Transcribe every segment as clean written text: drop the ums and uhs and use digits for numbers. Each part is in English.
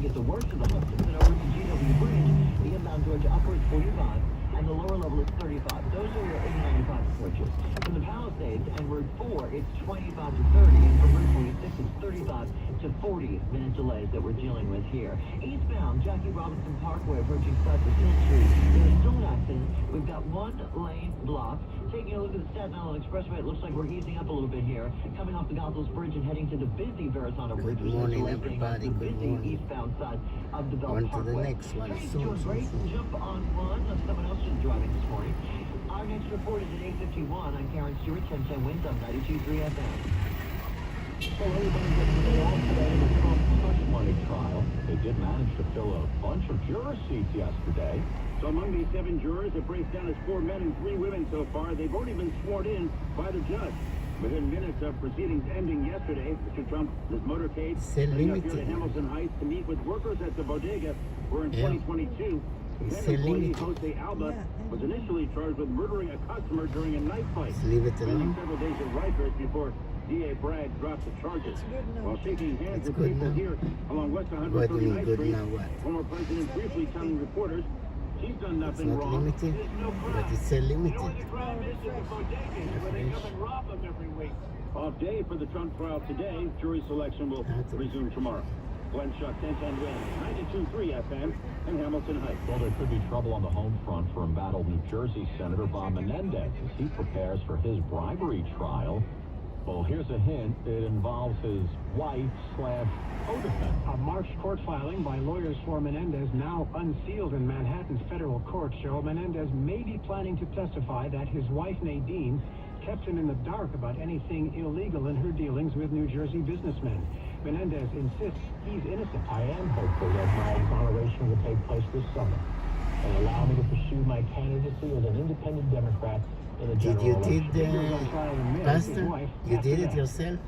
get the worst of the Hudson's and over to GW Bridge. The inbound Georgia upwards 45, and the lower level is 35. Those are your 80-95 approaches. From the Palisades and Route 4, it's 25 to 30, and from Route 46, it's 35 to 40-minute delays that we're dealing with here. Eastbound, Jackie Robinson Parkway approaching Cypress Hill Street. There's still an accident. We've got one lane blocked. Taking a look at the Staten Island Expressway, it looks like we're easing up a little bit here. Coming off the Goethals Bridge and heading to the busy Verrazano Bridge. Good morning, everybody. The busy eastbound side of the Belt On to Parkway. the next one. Soon. Jump on one. Someone else is driving this morning. Our next report is at 8:51. I'm Karen Stewart, 1010 Winds on 92.3 FM. Well, everybody gets the day off today in the Trump hush money trial. They did manage to fill a bunch of juror seats yesterday. So among these 7 jurors, it breaks down as 4 men and 3 women so far. They've already been sworn in by the judge. Within minutes of proceedings ending yesterday, Mr. Trump, his motorcade, heading up here to Hamilton Heights to meet with workers at the bodega, where in 2022, then employee Jose Alba was initially charged with murdering a customer during a knife fight. Leave it alone. Several days at Rikers before D.A. Bragg dropped the charges. While shaking hands with people here along West 139th Street, former president briefly telling reporters she's done nothing wrong. Limited, but it's a limited. Off day for the Trump trial today. Jury selection will resume tomorrow. Glenn Shuck, 1010 Winds, 92.3 FM, and Hamilton Heights. Well, there could be trouble on the home front for embattled New Jersey Senator Bob Menendez as he prepares for his bribery trial. Well, here's a hint. It involves his wife/co-defendant. A March court filing by lawyers for Menendez, now unsealed in Manhattan's federal court, show Menendez may be planning to testify that his wife, Nadine, kept him in the dark about anything illegal in her dealings with New Jersey businessmen. Menendez insists he's innocent. I am hopeful that my exoneration will take place this summer and allow me to pursue my candidacy as an independent Democrat in the general election. Pastor, you did it yourself?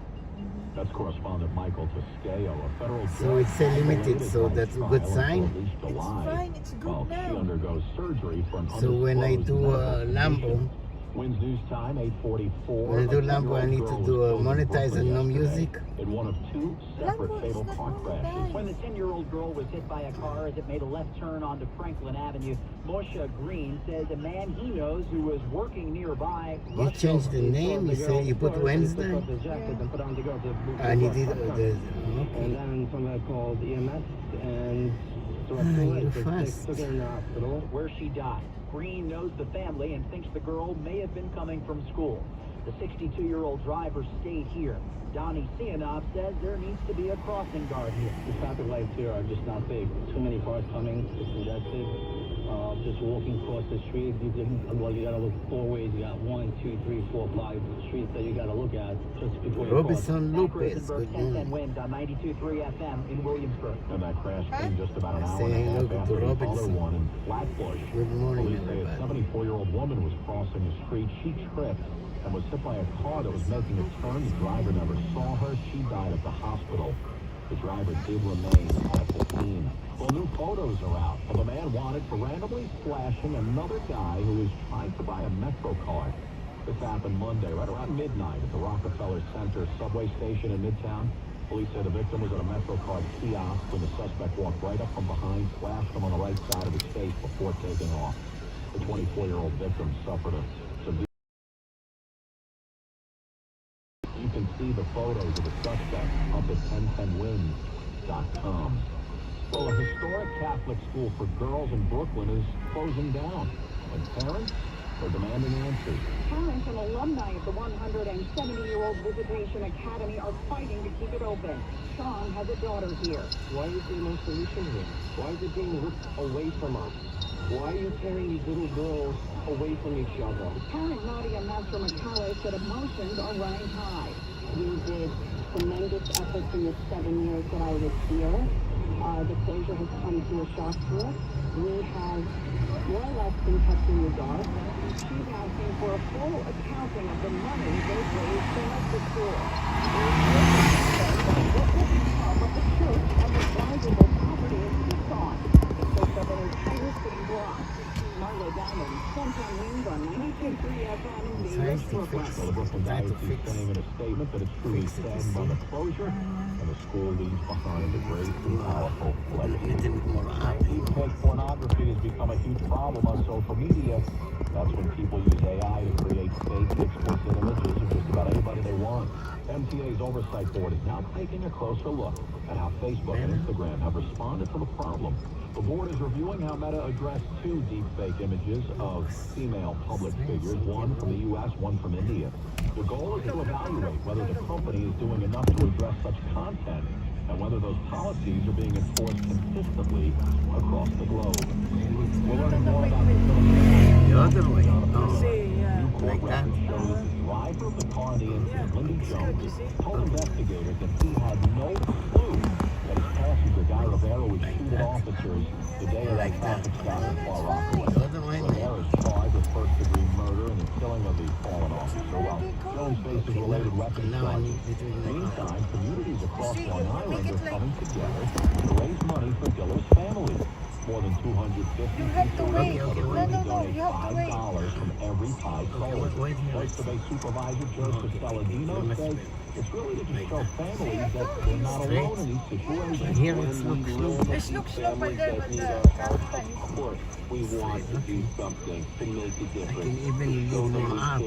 That's correspondent Michael Toscao, a federal So it's a limited, so that's a good sign. It's fine, it's good while now. she undergoes surgery for an So when I do a Lambo, Winds News Time, 8:44. when I do Lambo, I need to do a monetize and no music. In one of 2 separate Lambo fatal is car not crashes. When the 10-year-old girl was hit by a car as it made a left turn onto Franklin Avenue, Moshe Green says a man he knows who was working nearby. You changed the name, you say you put Wednesday? And you did the And okay. then somebody called EMS and You're fast. took her in the hospital. Where she died. Green knows the family and thinks the girl may have been coming from school. The 62-year-old driver stayed here. Donnie Sianov says there needs to be a crossing guard here. The traffic lights here are just not big. Too many cars coming, it's congested. Just walking across the street, you gotta look 4 ways. You got 1, 2, 3, 4, 5 streets that you gotta look at just before you cross. Robinson Lopez, good 1010 morning. Winds on 92.3 FM in Williamsburg. And that crash came just about an hour Say and a hello half to after the other Robinson. one in Flatbush. Good morning, Police say a everybody. 74-year-old woman was crossing the street. She tripped and was hit by a car that was making a turn. The driver never saw her. She died at the hospital. The driver did remain at the scene. Well, new photos are out of a man wanted for randomly flashing another guy who was trying to buy a Metro card. This happened Monday, right around midnight at the Rockefeller Center subway station in Midtown. Police say the victim was at a Metro card kiosk when the suspect walked right up from behind, flashed him on the right side of his face before taking off. The 24-year-old victim suffered a severe... You can see the photos of the suspect up at 1010winds.com. Well, a historic Catholic school for girls in Brooklyn is closing down, and parents are demanding answers. Parents and alumni of the 170-year-old Visitation Academy are fighting to keep it open. Sean has a daughter here. Why is there no solution here? Why is it being ripped away from us? Why are you tearing these little girls away from each other? Parent Nadia Mastro-McCallis said emotions are running high. We did tremendous efforts in the 7 years that I was here. The closure has come to a shock to us. We have more or less been kept in the dark. She's asking for a full accounting of the money they've raised to help the school. What will become of the church and the valuable property in Tucson? It takes up an entire city block. Marlo Diamond, 1010 Winds on 92.3 FM in New York, Brooklyn. Well, the Brooklyn Diocese saying in a statement that it's truly saddened by the closure, and the school leaves behind a great and powerful legacy. huge problem on social media. That's when people use AI to create fake, explicit images of just about anybody they want. MTA's oversight board is now taking a closer look at how Facebook and Instagram have responded to the problem. The board is reviewing how Meta addressed two deepfake images of female public figures, one from the U.S., one from India. The goal is to evaluate whether the company is doing enough to address such content and whether those policies are being enforced consistently across the globe. We're learning more about this. The other way. New Oh, court like that. records show that the driver of the car in the incident, Lindy Jones, told investigators that he had no clue that his passenger, Guy Rivera, would shoot at officers the day of that traffic stop in Far Rockaway. The other way. Rivera is charged with first-degree murder and the killing of the fallen officer, while Jones faces related weapons Now I charges. need between the Meantime, communities across Long Island are coming together to raise money for Diller's family. More than 250 You have to wait. people No, are no, no, donate you have to wait. $5 from every pie sold. wait here. Oyster Bay Supervisor Joseph Saladino says it's really to just show families that they're not alone in these situations. Here it's look slow. It's look slow, but there, but Of course, we want to do something to make a I can difference. even leave them up. To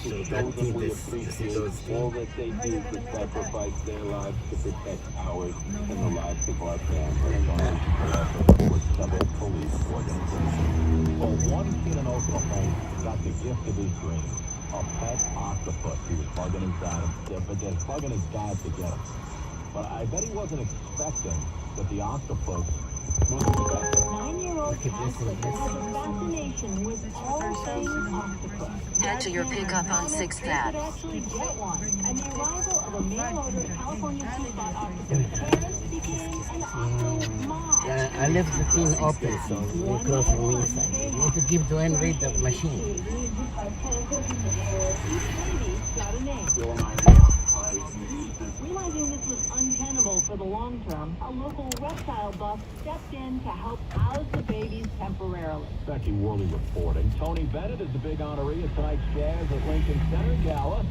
So show that them we this appreciate goes all that they do to sacrifice their lives to protect ours and the lives of our families. Donations are also with several police organizations. Well, one kid in Oklahoma got the gift of his dreams. A pet octopus. He was bugging his dad to get him. But I bet he wasn't expecting that the octopus was expecting. 9-year-old Catholic has a fascination with all things octopus. Head to your pickup on 6th They Ave. could actually get one, and the arrival of a mail-order California sea-spot octopus parents became an octomom. I left the thing open, so we close from inside. You need to give to Henry the machine. Each baby got a name. Realizing this was untenable for the long term, a local reptile buff stepped in to help house the babies temporarily. Becky Worley reporting. Tony Bennett is the big honoree at tonight's Jazz at Lincoln Center Gala.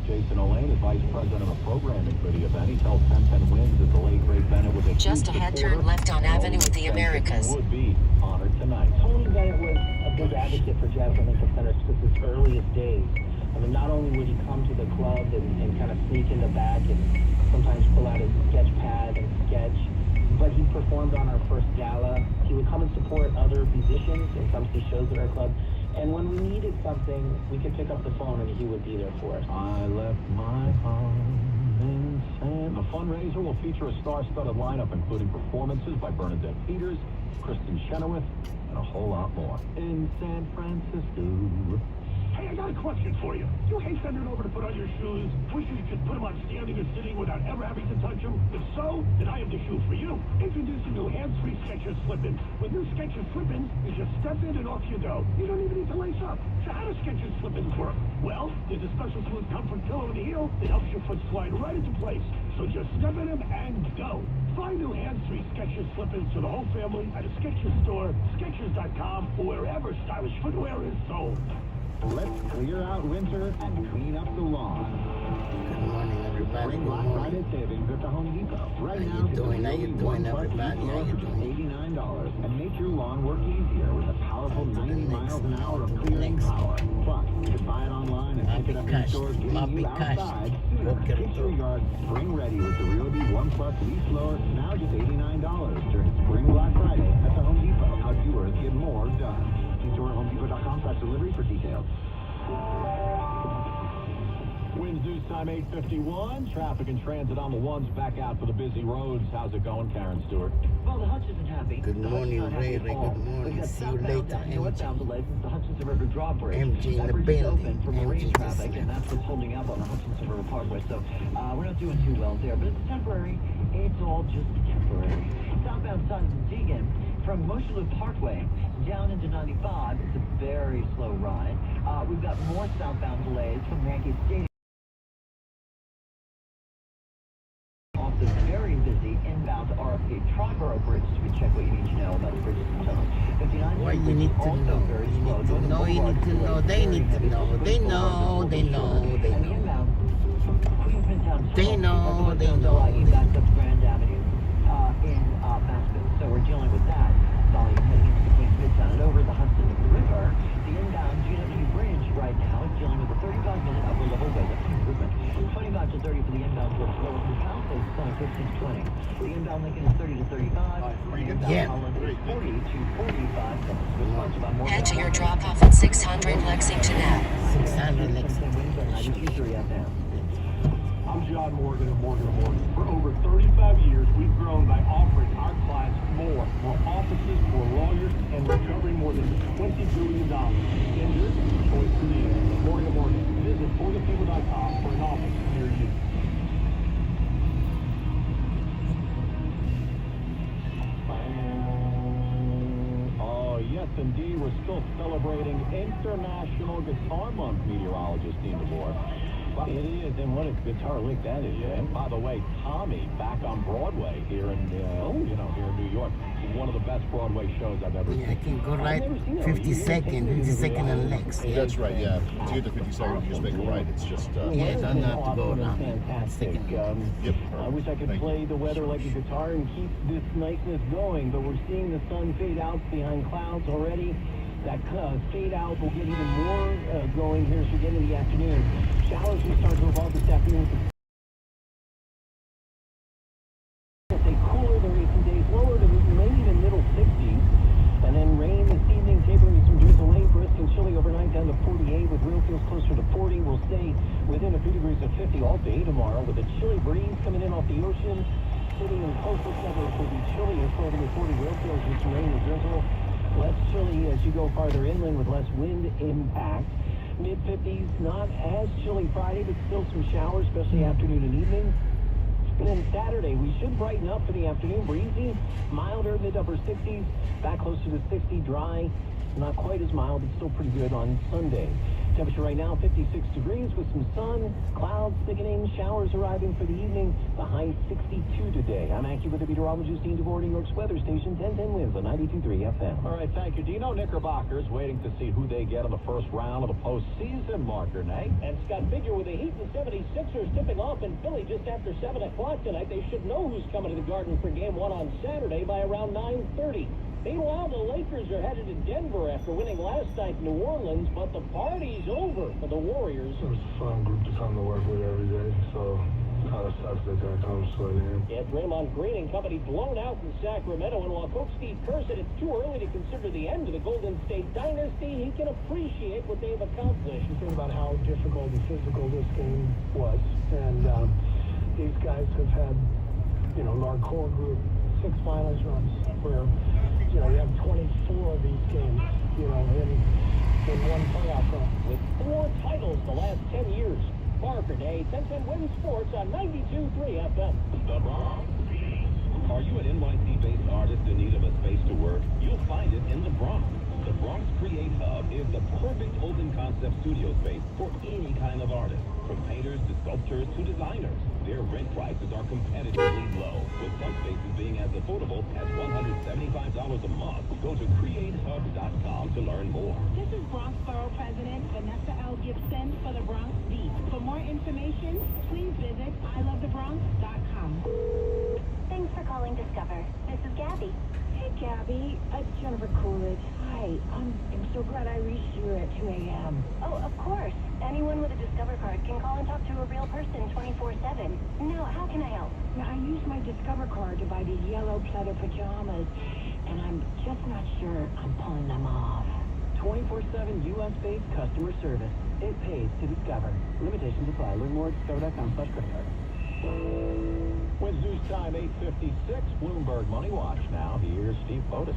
Jason Olaine is vice president of programming for the event. He tells 1010 Wins that the late great Bennett was a Just huge ahead, supporter turn left on and Avenue always of the said that he Americas. would be honored tonight. Tony Bennett was a big advocate for Jazz at Lincoln Center since its earliest days. I mean, not only would he come to the club and kind of sneak in the back and sometimes pull out his sketch pad and sketch, but he performed on our first gala. He would come and support other musicians and come to shows at our club. And when we needed something, we could pick up the phone and he would be there for us. I left my home in San. The fundraiser will feature a star-studded lineup, including performances by Bernadette Peters, Kristen Chenoweth, and a whole lot more. In San Francisco. Hey, I got a question for you. You hate bending over to put on your shoes? Wish you could just put them on standing or sitting without ever having to touch them? If so, then I have the shoe for you. Introducing new hands-free Skechers Slip-ins. With new Skechers Slip-ins, you just step in and off you go. You don't even need to lace up. So how do Skechers Slip-ins work? Well, there's a special smooth comfort pillow in the heel that helps your foot slide right into place. So just step in them and go. Find new hands-free Skechers Slip-ins for the whole family at a Skechers store, Skechers.com, or wherever stylish footwear is sold. Let's clear out winter and clean up the lawn. Good morning, everybody. Good Black morning. Friday savings at the Home Depot. Right now, How you doing? How you doing, everybody? How you doing? $89 and make your lawn work easier with a powerful 90 miles an hour of clearing power. Plus, you can buy it online and pick it up in stores getting you outside sooner. Get your yard spring ready with the Ryobi 1 Plus leaf blower, now just $89 during Spring Black Friday at the Home Depot. Outdoors get more done. See store at HomeDepot.com/delivery for details. Winds news time 8:51. Traffic and transit on the ones back out for the busy roads. How's it going, Karen Stewart? Well, the Hutch isn't happy. Good morning, Ray. Good morning. See you later, Northbound delays is the Hutchinson River drawbridge. MG in That the bridge is building. open for marine MG traffic, this and that's what's holding up on the Hutchinson River Parkway. So we're not doing too well there, but it's temporary. It's all just temporary. Southbound Deegan from Motion Loop Parkway down into 95. It's a very slow ride. We've got more southbound delays from Yankee Stadium off the very busy inbound to RFK Triborough Bridge. So we check what you need to know about the bridges and tunnels. 59 What you need to also know? very You slow. need to Northern know. You Boulevard need to know. They need to know. They know. They know. They And the know. inbound Queens Midtown They know, they know, Delhi they backs up Grand Avenue in Maspeth. So we're dealing with that volume heading into the Queens Midtown and over the Yeah. 40 to 45 cents. Response about more Head to your drop-off at 600 Lexington Ave. 600 Lexington. 93 FM. I'm John Morgan of Morgan & Morgan. For over 35 years, we've grown by offering our clients more offices, more lawyers, and recovering more than $20 billion. And yours is the choice to lead. Morgan & Morgan. Visit morganpeople.com for an office near you. Oh, yes, indeed. We're still celebrating International Guitar Month, meteorologist Dean DeVore. It is, and what a guitar lick that is. Yeah, and by the way, Tommy back on Broadway here in, here in New York. One of the best Broadway shows I've ever Yeah, I seen. can go right 52nd and Lex. Yeah. That's right, yeah. To get to 52nd, you just make a right. It's just, Yeah, don't have to go around. Fantastic. Yep. I wish I could Thank you. play the weather like a guitar and keep this niceness going, but we're seeing the sun fade out behind clouds already. That fade out will get even more going here as we get into the afternoon. Showers will start to evolve this afternoon. Stay cooler than recent days, lower to maybe the middle 60s. And then rain this evening, tapering to some drizzle late, brisk and chilly overnight down to 48 with real feels closer to 40. We'll stay within a few degrees of 50 all day tomorrow with a chilly breeze coming in off the ocean. Sitting in coastal suburbs will be chilly at 40 to 40 real feels with some rain and drizzle. Less chilly as you go farther inland with less wind impact. Mid-50s, not as chilly Friday, but still some showers, especially afternoon and evening. And then Saturday, we should brighten up for the afternoon. Breezy, milder, mid-upper 60s, back closer to 60, dry. Not quite as mild, but still pretty good on Sunday. Temperature right now, 56 degrees with some sun, clouds thickening, showers arriving for the evening. The high 62 today. I'm Accu with the meteorologist Dean DeVore, New York's weather station, 1010 Winds on 92.3 FM. All right, thank you, Dino. Knickerbockers waiting to see who they get on the first round of the postseason marker, Nate. And Scott Figure with the Heat and 76ers tipping off in Philly just after 7 o'clock tonight. They should know who's coming to the Garden for Game 1 on Saturday by around 9:30. Meanwhile, the Lakers are headed to Denver after winning last night in New Orleans, but the party's over for the Warriors. It was a fun group to come to work with every day, so it kind of sucks that that comes to an end. Yeah, Draymond Green and company blown out in Sacramento, and while Coach Steve Kerr said it's too early to consider the end of the Golden State dynasty, he can appreciate what they've accomplished. You think about how difficult and physical this game was, and these guys have had, our core group, 6 finals runs where, you have 24 of these games, in one playoff run. With 4 titles the last 10 years. Parker Day, 1010 Win Sports on 92.3 FM. The Bronx. Are you an NYC-based artist in need of a space to work? You'll find it in the Bronx. The Bronx Create Hub is the perfect open concept studio space for any kind of artist, from painters to sculptors to designers. Their rent prices are competitively low, with some spaces being as affordable as $175 a month. Go to createhub.com to learn more. This is Bronx Borough President Vanessa L. Gibson for the Bronx Beat. For more information, please visit ilovethebronx.com. Thanks for calling Discover. This is Gabby. Hey, Gabby. Jennifer Coolidge. Hi. I'm so glad I reached you at 2 a.m. Oh, of course. Anyone with a Discover card can call and talk to a real person 24/7. Now, how can I help? Yeah, I used my Discover card to buy these yellow pleather pajamas, and I'm just not sure I'm pulling them off. 24/7 U.S.-based customer service. It pays to Discover. Limitations apply. Learn more at discover.com/credit card. With news time 8:56, Bloomberg Money Watch. Now, here's Steve Fotis.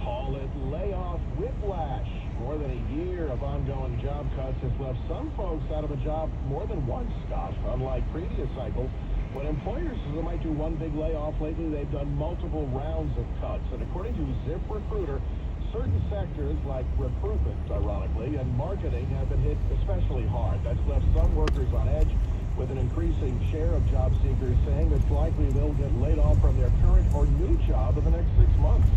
Call it layoff whiplash. More than a year of ongoing job cuts has left some folks out of a job more than once, Scott. Unlike previous cycles, when employers might do one big layoff lately, they've done multiple rounds of cuts. And according to ZipRecruiter, certain sectors like recruitment, ironically, and marketing have been hit especially hard. That's left some workers on edge, with an increasing share of job seekers saying it's likely they'll get laid off from their current or new job in the next 6 months.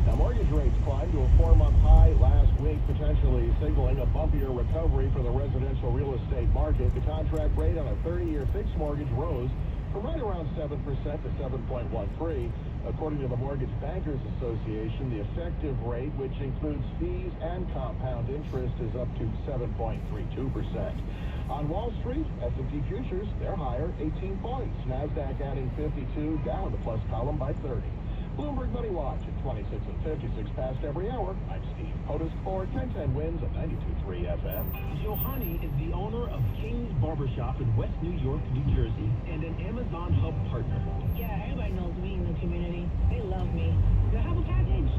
Now, mortgage rates climbed to a 4-month high last week, potentially signaling a bumpier recovery for the residential real estate market. The contract rate on a 30-year fixed mortgage rose from right around 7% to 7.13. According to the Mortgage Bankers Association, the effective rate, which includes fees and compound interest, is up to 7.32%. On Wall Street, S&P futures, they're higher, 18 points. NASDAQ adding 52, down the plus column by 30. Bloomberg Money Watch at 26 and 56 past every hour. I'm Steve Potus for 1010 Wins at 92.3 FM. Johanny is the owner of King's Barbershop in West New York, New Jersey, and an Amazon Hub partner. Yeah, everybody knows me in the community. They love me. Do I have a package?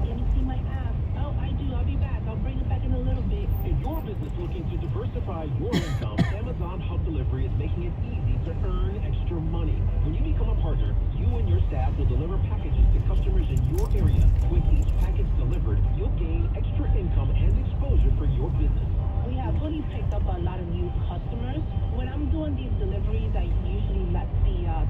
Let me see my app. Oh, I do. I'll be back. I'll bring it back in a little bit. If your business looking to diversify your income, Amazon Hub Delivery is making it easy to earn extra money. When you become a partner, you and your staff will deliver packages to customers in your area. With each package delivered, you'll gain extra income and exposure for your business. We have really picked up a lot of new customers. When I'm doing these deliveries, I usually let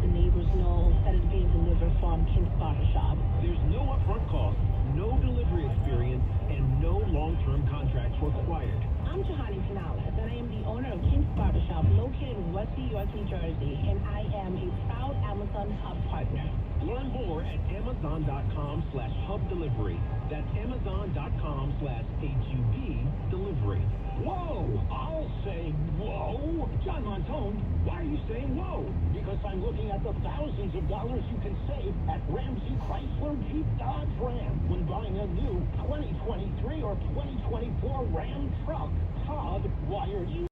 the neighbors know that it's being delivered from King's Barbershop. There's no upfront cost, no delivery experience, and no long-term contracts required. I'm Johanny Canales, and I am the owner of King's Barbershop located in West New York, New Jersey, and I am a proud Amazon Hub partner. Learn more at Amazon.com/Hub Delivery. That's Amazon.com/HUB Delivery. Whoa! I'll say whoa! John Montone, why are you saying whoa? Because I'm looking at the thousands of dollars you can save at Ramsey Chrysler Jeep Dodge Ram when buying a new 2023 or 2024 Ram truck. Todd, why are you...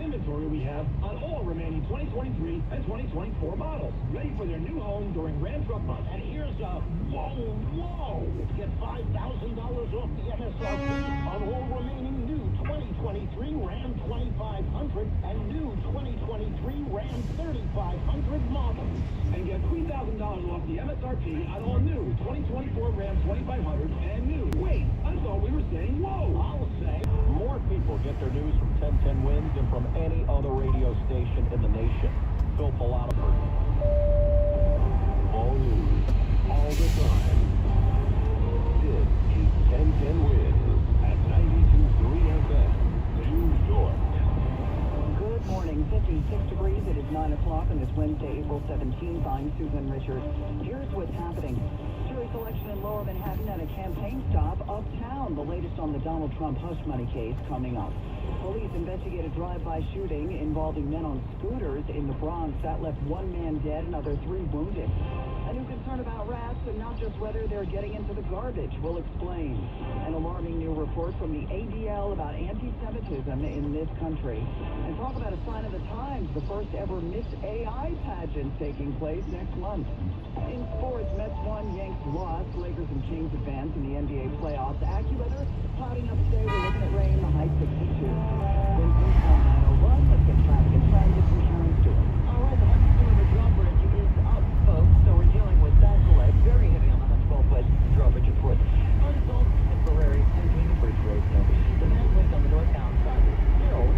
Inventory we have on all remaining 2023 and 2024 models, ready for their new home during Ram Truck Month. And here's a whoa! Get $5,000 off the MSRP on all remaining new 2023 Ram 2500 and new 2023 Ram 3500 models. And get $3,000 off the MSRP on all new 2024 Ram 2500 and new. Wait, I thought we were saying whoa! I'll say more people get their news from 1010 Wins than from any other radio station in the nation. Phil Palotopher. all news, all the time. This is 1010 Wins at 92.3 FM, New York. Good morning, 56 degrees. It is 9 o'clock on this Wednesday, April 17th. I'm Susan Richards. Here's what's happening. Jury selection in Lower Manhattan at a campaign stop uptown. The latest on the Donald Trump hush money case coming up. Police investigate a drive-by shooting involving men on scooters in the Bronx. That left one man dead, another 3 wounded. A new concern about rats, and not just whether they're getting into the garbage. We'll explain. An alarming new report from the ADL about anti-Semitism in this country. And talk about a sign of the times, the first ever Miss AI pageant taking place next month. In sports, Mets won, Yanks lost. Lakers and Kings advance in the NBA playoffs. AccuWeather clouding up today. We're looking at rain, the high 62. Winston on 901. Let's get traffic and transit from Karen Stewart. All right, the Hudson drawbridge is up, folks, so we're dealing with that delay. Very heavy on the Huntsville West drawbridge, of course. Unsolved temporary entering the bridge road. So the pathways on the northbound side is still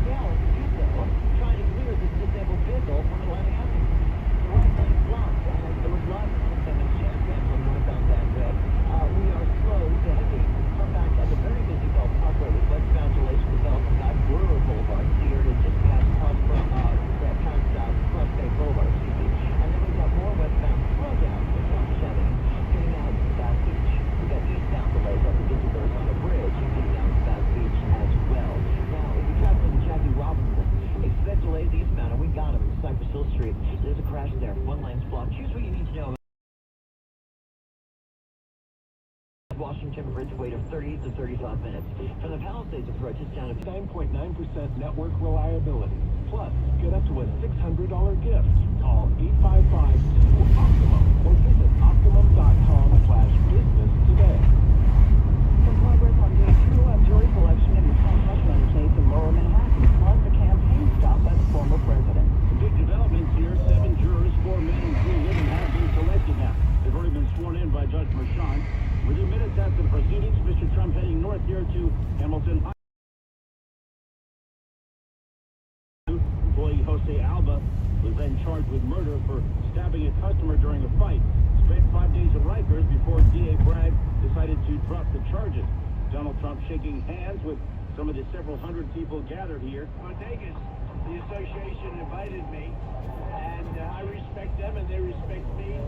down depot, trying to clear this disabled vehicle from Atlantic Avenue. The right lane blocked, and there was lots of damage jam from northbound that way. We are slow to heavy. Come back at the very busy Belt Parkway with westbound delays to develop on Brewer Boulevard. Here to just past Cross Bay Boulevard, excuse me. And then we've got more westbound slowdowns from Chevy getting out to Bass Beach. We've got eastbound delays up to Visitors on the bridge and getting out to Bass Beach as well. Now, if you're traveling to Jackie Robinson, expect delays eastbound, and we got them at Cypress Hill Street. There's a crash there. One lane's blocked. Here's what you need to know. Washington Bridge wait of 30 to 35 minutes. From the Palisades approach, it's down to 9.9% network reliability. Plus, get up to a $600 gift. Call 855-OPTIMUM or visit optimum.com/business today. Some progress on day 2 of jury selection in the Trump hush money case in Lower Manhattan, plus a campaign stop by the former president. Big developments here. 7 jurors, 4 men and 3 women have been selected now. They've already been sworn in by Judge Merchan. Within minutes after the proceedings, Mr. Trump heading north here to Hamilton. Employee Jose Alba was then charged with murder for stabbing a customer during a fight. Spent 5 days at Rikers before DA Bragg decided to drop the charges. Donald Trump shaking hands with some of the several hundred people gathered here. Vegas, the association invited me, and I respect them and they respect me.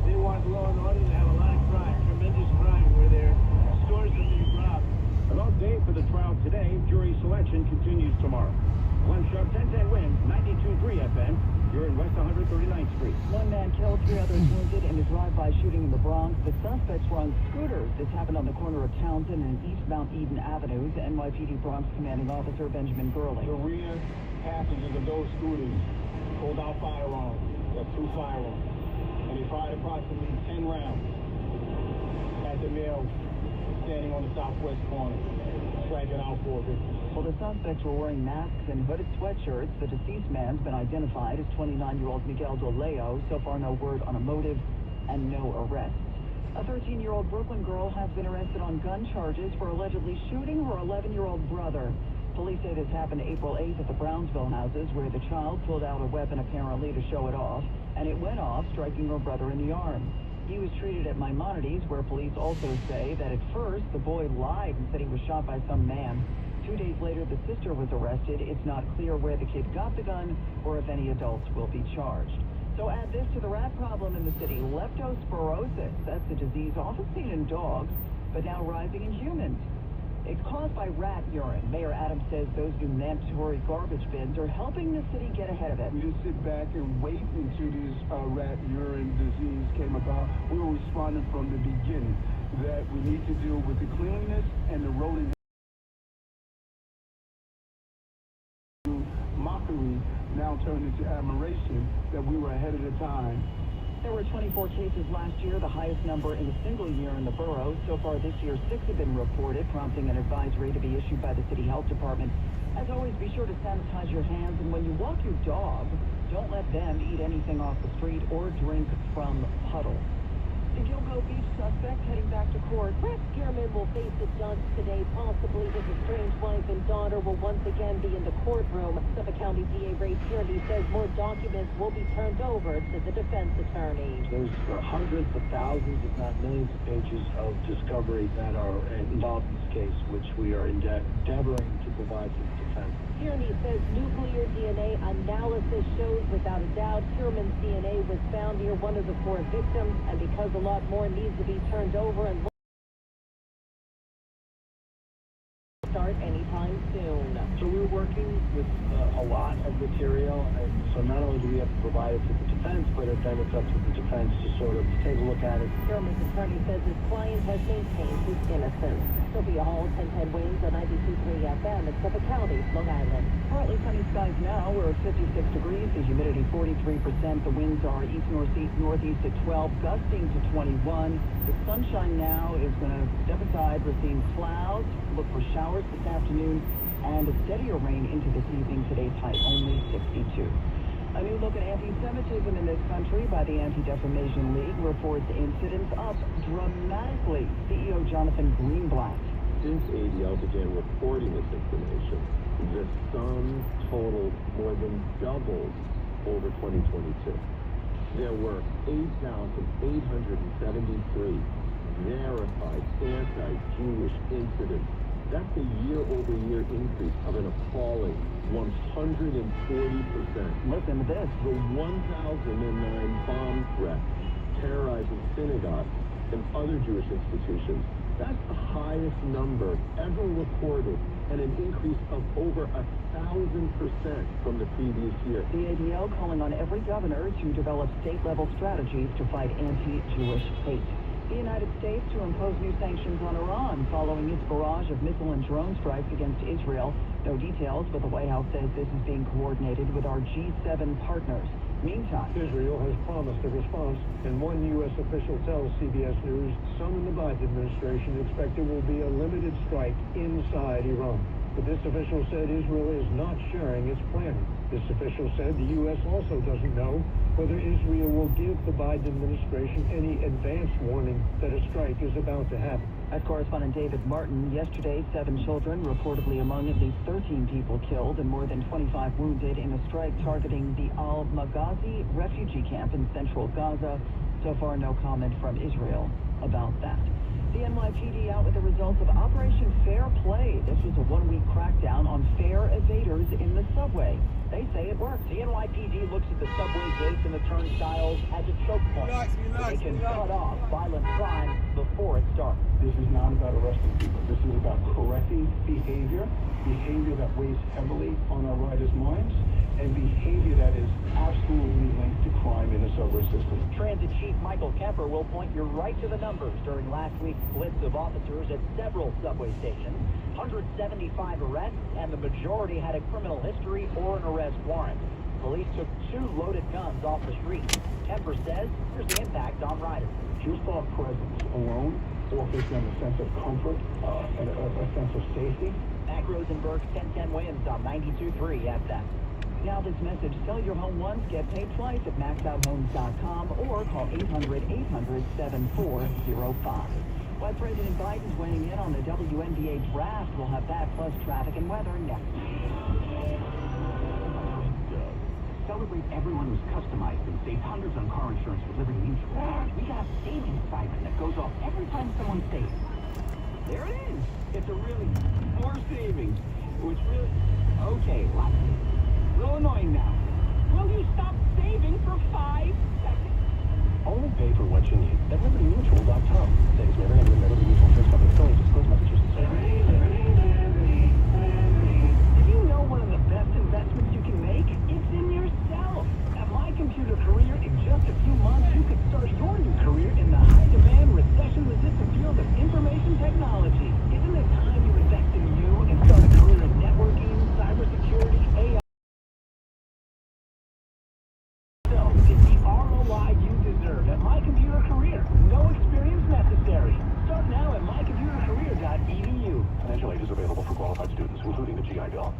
They want law and order. They have a lot of crime, tremendous crime, where their stores are being robbed. An off day for the trial today. Jury selection continues tomorrow. Glenn Sharp, 1010 Wins, 92.3 FM. You're in West 100. 39th Street. One man killed, 3 others wounded in a drive-by shooting in the Bronx. The suspects were on scooters. This happened on the corner of Townsend and East Mount Eden Avenues. NYPD Bronx Commanding Officer Benjamin Gurley. The rear passengers of those scooters pulled out firearms. That's 2 firearms. And they fired approximately 10 rounds at the male standing on the southwest corner, striking out 4 victims. Well, the suspects were wearing masks and hooded sweatshirts. The deceased man's been identified as 29-year-old Miguel DeLeo. So far, no word on a motive and no arrests. A 13-year-old Brooklyn girl has been arrested on gun charges for allegedly shooting her 11-year-old brother. Police say this happened April 8th at the Brownsville houses, where the child pulled out a weapon apparently to show it off, and it went off, striking her brother in the arm. He was treated at Maimonides, where police also say that at first the boy lied and said he was shot by some man. 2 days later, the sister was arrested. It's not clear where the kid got the gun or if any adults will be charged. So add this to the rat problem in the city, leptospirosis. That's a disease often seen in dogs, but now rising in humans. It's caused by rat urine. Mayor Adams says those new mandatory garbage bins are helping the city get ahead of it. We just sit back and wait until this rat urine disease came about. We were responding from the beginning that we need to deal with the cleanliness and the rolling mockery now turned into admiration that we were ahead of the time. There were 24 cases last year, the highest number in a single year in the borough. So far this year, 6 have been reported, prompting an advisory to be issued by the city health department. As always, be sure to sanitize your hands, and when you walk your dog, don't let them eat anything off the street or drink from puddles. The Gilgo Beach suspect heading back to court. Rex Gehrman will face a judge today. Possibly his estranged wife and daughter will once again be in the courtroom. Suffolk County DA Ray Tierney says more documents will be turned over to the defense attorney. There's hundreds of thousands, if not millions of pages of discovery that are involved in this case, which we are endeavoring to provide to the defense. Tierney says nuclear DNA analysis shows without a doubt Gehrman's DNA was found near one of the 4 victims, and because a lot more needs to be turned over and start anytime soon. So we're working with a lot of material, and so not only do we have to provide it to the defense, but then it's up to the defense to sort of take a look at it. Gehrman's attorney says his client has maintained his innocence. Sophia Hall, 1010 Winds on 92.3 FM in Suffolk County, Long Island. Partly sunny skies now. We're at 56 degrees. The humidity 43%. The winds are east-northeast, northeast at 12, gusting to 21. The sunshine now is going to step aside. We're seeing clouds. Look for showers this afternoon and a steadier rain into this evening. Today's high only 62. A new look at anti-Semitism in this country by the Anti-Defamation League reports incidents up dramatically. CEO Jonathan Greenblatt. Since ADL began reporting this information, the sum total more than doubled over 2022. There were 8,873 verified anti-Jewish incidents. That's a year-over-year increase of an appalling 140%. Listen to this. The 1,009 bomb threats terrorizing synagogues and other Jewish institutions. That's the highest number ever recorded, and an increase of over 1,000% from the previous year. The ADL calling on every governor to develop state-level strategies to fight anti-Jewish hate. The United States to impose new sanctions on Iran following its barrage of missile and drone strikes against Israel. No details, but the White House says this is being coordinated with our G7 partners. Meantime, Israel has promised a response, and one U.S. official tells CBS News some in the Biden administration expect there will be a limited strike inside Iran. But this official said Israel is not sharing its planning. This official said the U.S. also doesn't know whether Israel will give the Biden administration any advance warning that a strike is about to happen. As correspondent David Martin, yesterday 7 children, reportedly among at least 13 people killed and more than 25 wounded in a strike targeting the Al-Maghazi refugee camp in central Gaza. So far, no comment from Israel about that. The NYPD out with the results of Operation Fair Play. This was a 1-week crackdown on fare evaders in the subway. They say it worked. The NYPD looks at the subway gates and the turnstiles as a choke point. They can cut off violent crime before it starts. This is not about arresting people. This is about correcting behavior that weighs heavily on our riders' minds, and behavior that is absolutely linked to crime in the subway system. Transit Chief Michael Kemper will point you right to the numbers during last week's blitz of officers at several subway stations. 175 arrests, and the majority had a criminal history or an arrest warrant. Police took 2 loaded guns off the street. Kemper says there's the impact on riders. Just our presence alone offers them a sense of comfort and a sense of safety. Mac Rosenberg, 1010 wins on 92.3 FM. Now this message, sell your home once, get paid twice at maxouthomes.com or call 800-800-7405. While President Biden's weighing in on the WNBA draft, we'll have that plus traffic and weather next. Celebrate everyone who's customized and saved hundreds on car insurance with Liberty Mutual. We got a savings siren that goes off every time someone saves. There it is. It's a really more savings, which really... Okay, lots of it. A little annoying now. Will you stop saving for 5 seconds? Only pay for what you need at LibertyMutual.com. Thanks, Mary. I'm Liberty Mutual Insurance Company. Affiliates, disclosed Massachusetts. Did you know one of the best investments you can make? It's in yourself. At My Computer Career, in just a few months, you could start your new career in the high-demand, recession-resistant field of information technology. Isn't it time you invest in you and start a career in networking, cybersecurity, AI? So, it's the ROI you deserve at My Computer Career. No experience necessary. Start now at mycomputercareer.edu. Financial aid is available for qualified students, including the GI Bill.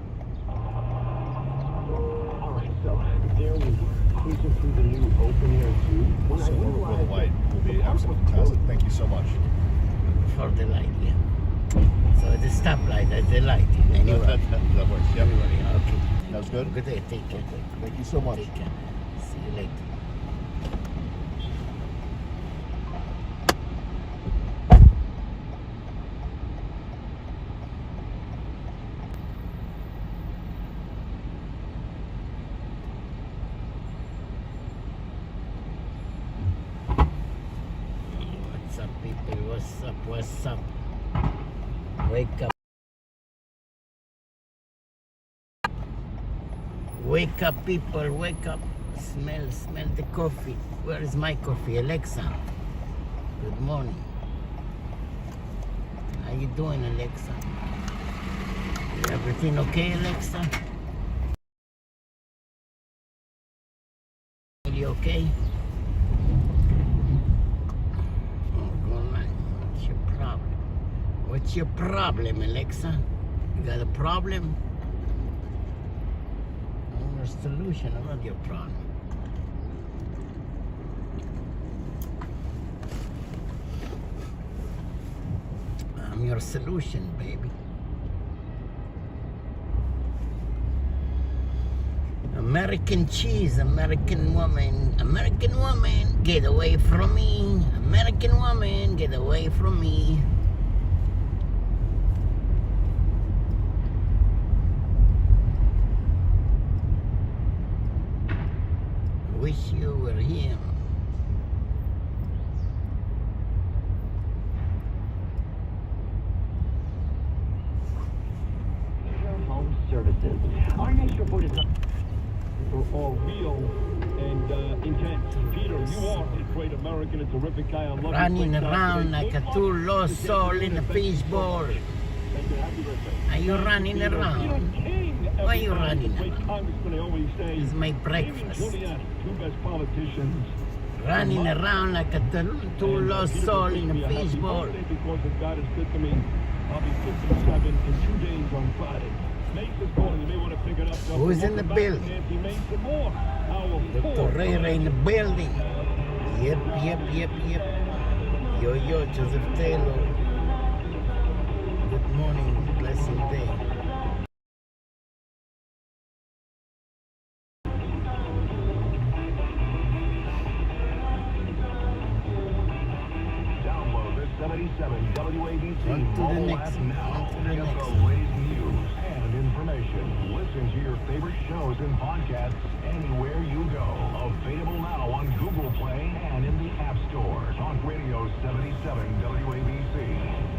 All right, so there we were, cruising through the new open-air zoo. When I So we're realized light will be absolutely fantastic. Thank you so much. For the light, yeah. So the stoplight, the light. Anyway. That works. Yep. Okay. That was good. Good day. Take care. Thank you so much. Take care. See you later. What's up, people? What's up? What's up? Wake up. Wake up, people. Wake up. Smell the coffee. Where is my coffee? Alexa. Good morning. How you doing, Alexa? Everything okay, Alexa? Are you okay? Oh, go on. What's your problem? What's your problem, Alexa? You got a problem? I'm your solution, I'm not your problem. I'm your solution, baby. American cheese, American woman, get away from me. American woman, get away from me. Wish you were here. Home Services. Our next report is all real and intense. Peter, you are a great American, a terrific guy. I love Running around like a two lost soul in a fishbowl. Are you running around? Why are you running around? It's my breakfast. Two best politicians. Running around like a two lost soul in a fishbowl. Because if God is good to me, I'll be 57 in 2 days on Friday. Mace's calling. You may want to pick it up. Who's in the building? Dr. Ray in the building. Yep. Yo, Joseph Taylor. Good morning, blessed day. Download the 77 WABC On to the mobile next app one. now. On to the Get next the one. latest news and information. Listen to your favorite shows and podcasts anywhere you go. Available now on Google Play and in the App Store. Talk Radio 77 WABC.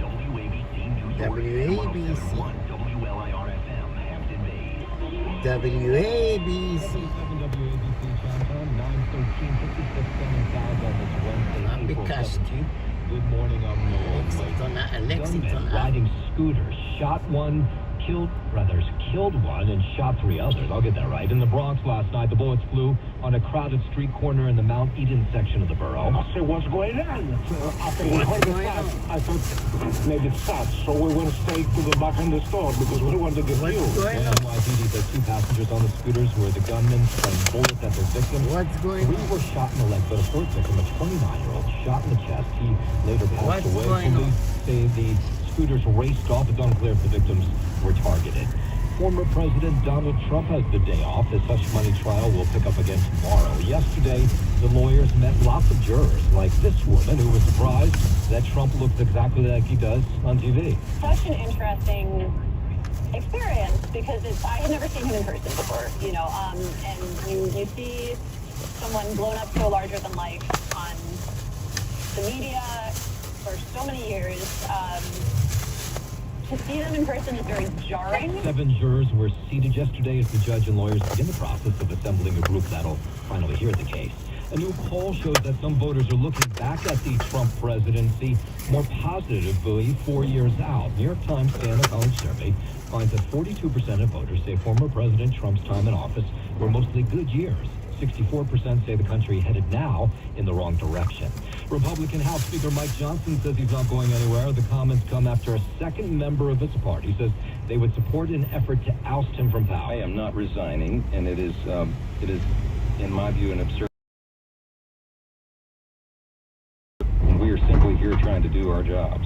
WABC News. WABC. WLIR FM, Hampton Bays. WABC. 77 WABC Downtown, 9:13, 56 coincides on this Wednesday, April 17th. Good morning, I'm Noel. Gunmen riding scooters shot one, killed one and shot three others. I'll get that right. In the Bronx last night, the bullets flew on a crowded street corner in the Mount Eden section of the borough. I said, what's going on? After we heard the shots, I thought maybe it's shots, so we went straight to the back in the store because we wanted to get fuel. NYC says two passengers on the scooters were the gunmen spraying bullets at their victim. What's going on? Three were shot in the leg, but a fourth victim, a 29-year-old, shot in the chest. He later passed away. Police say the scooters raced off. It's unclear if the victims were targeted. Former President Donald Trump has the day off. His hush money trial will pick up again tomorrow. Yesterday, the lawyers met lots of jurors, like this woman who was surprised that Trump looks exactly like he does on TV. Such an interesting experience because I had never seen him in person before, and you see someone blown up so larger than life on the media for so many years. To see them in person is very jarring. 7 jurors were seated yesterday as the judge and lawyers begin the process of assembling a group that'll finally hear the case. A new poll shows that some voters are looking back at the Trump presidency more positively 4 years out. New York Times Santa College survey finds that 42% of voters say former President Trump's time in office were mostly good years. 64% say the country headed now in the wrong direction. Republican House Speaker Mike Johnson says he's not going anywhere. The comments come after a second member of his party says they would support an effort to oust him from power. I am not resigning, and it is, in my view, an absurd. We are simply here trying to do our jobs.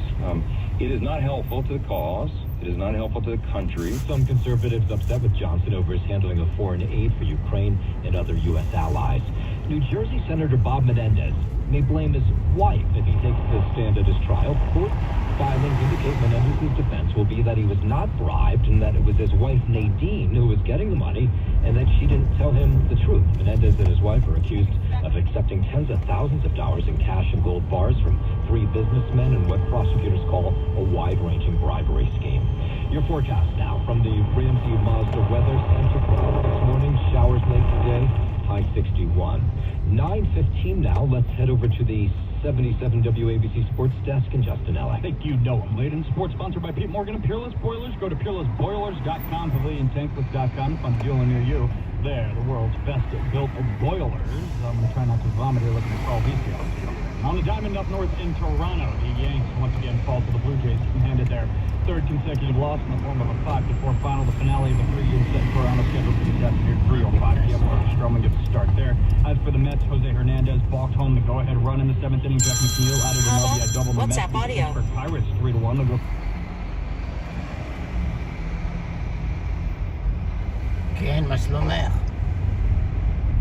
It is not helpful to the cause. It is not helpful to the country. Some conservatives upset with Johnson over his handling of foreign aid for Ukraine and other U.S. allies. New Jersey Senator Bob Menendez may blame his wife if he takes the stand at his trial. Court filings indicate Menendez's defense will be that he was not bribed and that it was his wife Nadine who was getting the money and that she didn't tell him the truth. Menendez and his wife are accused of accepting tens of thousands of dollars in cash and gold bars from 3 businessmen in what prosecutors call a wide-ranging bribery scheme. Your forecast now from the Ramsey Mazda Weather Center. This morning, showers late today, high 61. 9:15 now. Let's head over to the 77 WABC Sports Desk in Justin L.A. Thank you, Noah. Layden Sports sponsored by Pete Morgan and Peerless Boilers. Go to peerlessboilers.com, paviliontankless.com. Fun dealer near you. They're the world's best built boilers. I'm going to try not to vomit here looking at Carl Bestial. On the diamond up north in Toronto, the Yanks once again fall to the Blue Jays, handed their 3rd consecutive loss in the form of a 5-4 final. The finale of the 3-game set in Toronto scheduled for this afternoon at 3:05 p.m. Stroman gets the start there. As for the Mets, Jose Hernandez balked home the go-ahead run in the 7th inning. Jeff McNeil added an RBI double. The Mets beat the Pittsburgh Pirates 3-1. They'll go. כן, מה שלומך?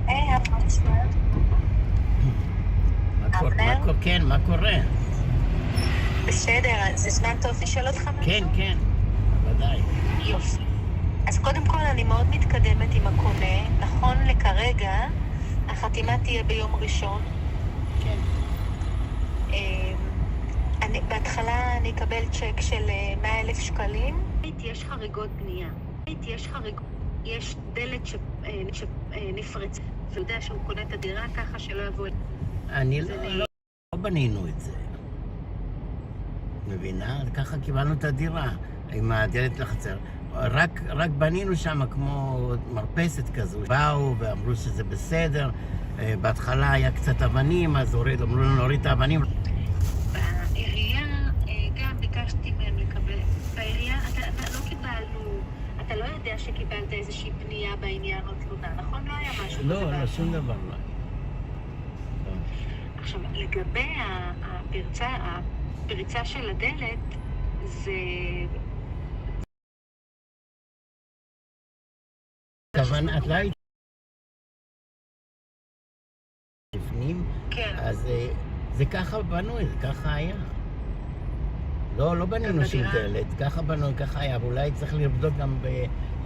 מה שלומך? כן, מה קורה? בסדר, זה זמן טוב לשאול אותך משהו? כן, כן, בוודאי. יופי. אז קודם כל אני מאוד מתקדמת עם הקונה. נכון לכרגע, החתימה תהיה ביום ראשון. כן. בהתחלה אני אקבל צ'ק של 100,000 שקלים. יש חריגות בנייה. יש דלת שנפרצת. הוא יודע שהוא קונה את הדירה ככה שלא יבוא... אני לא בנינו את זה. מבינה? ככה קיבלנו את הדירה עם הדלת לחצר. רק בנינו שם כמו מרפסת כזו. באו ואמרו שזה בסדר. בהתחלה היה קצת אבנים, אז אמרו לנו להוריד את האבנים. בעירייה גם ביקשתי מהם לקבל. בעירייה לא קיבלנו... אתה לא יודע שקיבלת איזושהי פנייה בעניין או תלונה, נכון? לא היה משהו? לא, שום דבר לא. עכשיו, לגבי הפריצה של הדלת, זה... כוונה, את לא היית... לפנים? כן. אז זה ככה בנו, זה ככה היה. לא בנינו של דלת, ככה בנו, ככה היה, ואולי צריך לבדוק גם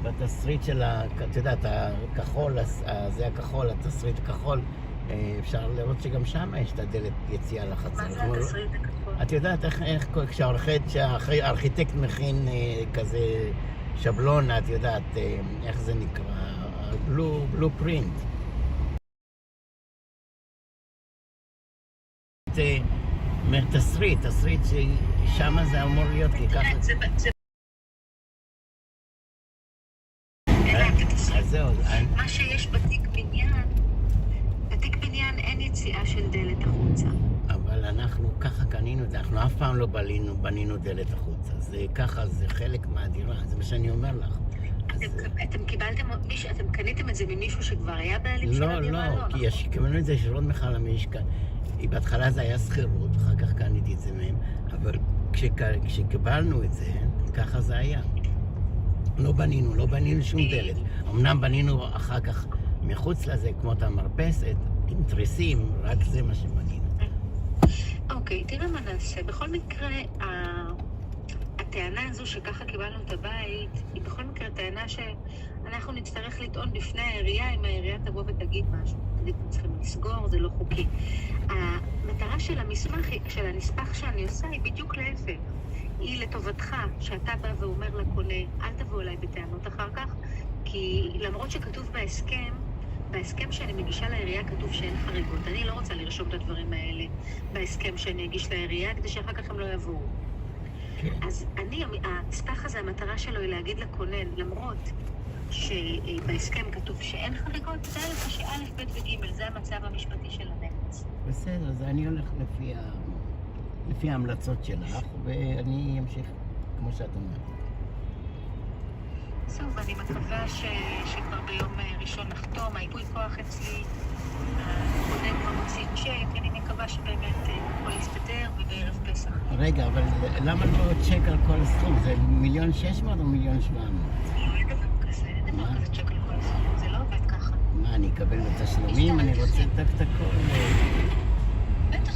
בתסריט של, אתה יודעת, הכחול, זה הכחול, התסריט הכחול, אפשר לראות שגם שם יש את הדלת יציאה לחצר. מה זה התסריט הכחול? את יודעת איך כשהארכיטקט מכין כזה שבלון, את יודעת, איך זה נקרא? בלו פרינט. תסריט ששם זה אמור להיות כי ככה... אז זהו, מה שיש בתיק בניין אין יציאה של דלת החוצה. אבל אנחנו ככה קנינו את זה, אנחנו אף פעם לא בנינו דלת החוצה. זה ככה, זה חלק מהדירה, זה מה שאני אומר לך. אתם קניתם את זה ממישהו שכבר היה בעלים של הדירה? לא, כי קנינו את זה ישירות מחל המשקע. בהתחלה זה היה שכירות, אחר כך קניתי את זה מהם, אבל כשקבלנו את זה, ככה זה היה. לא בנינו שום דלת. אמנם בנינו אחר כך מחוץ לזה, כמו את המרפסת, עם תריסים, רק זה מה שבנינו. אוקיי, תראה מה נעשה. בכל מקרה, הטענה הזו שככה קיבלנו את הבית, היא בכל מקרה טענה שאנחנו נצטרך לטעון בפני העירייה, אם העירייה תבוא ותגיד משהו. תגיד, צריכים לסגור, זה לא חוקי. המטרה של המסמך, של הנספח שאני עושה, היא בדיוק להפך. היא לטובתך, שאתה בא ואומר לקונה, אל תבוא אליי בטענות אחר כך, כי למרות שכתוב בהסכם שאני מגישה לעירייה כתוב שאין חריגות. אני לא רוצה לרשום את הדברים האלה בהסכם שאני אגיש לעירייה, כדי שאחר כך הם לא יבואו. אז הנספח הזה, המטרה שלו היא להגיד לקונן, למרות שבהסכם כתוב שאין חריגות, זה לך שא', ב' וג', זה המצב המשפטי של הנכס. בסדר, אז אני הולך לפי ההמלצות שלך, ואני אמשיך כמו שאת אומרת. טוב, אני מקווה שכבר ביום ראשון נחתום, הייפוי כוח אצלי, הקונה כבר מוציא צ'ק, אני מקווה שבאמת הכל יסתדר ובערב פסח. רגע, אבל למה לא צ'ק על כל הסכום? זה 1,600,000 או 1,700,000? אין דבר כזה, צ'ק על כל הסכום, זה לא עובד ככה. מה, אני אקבל בתשלומים? אני רוצה את הכל. בטח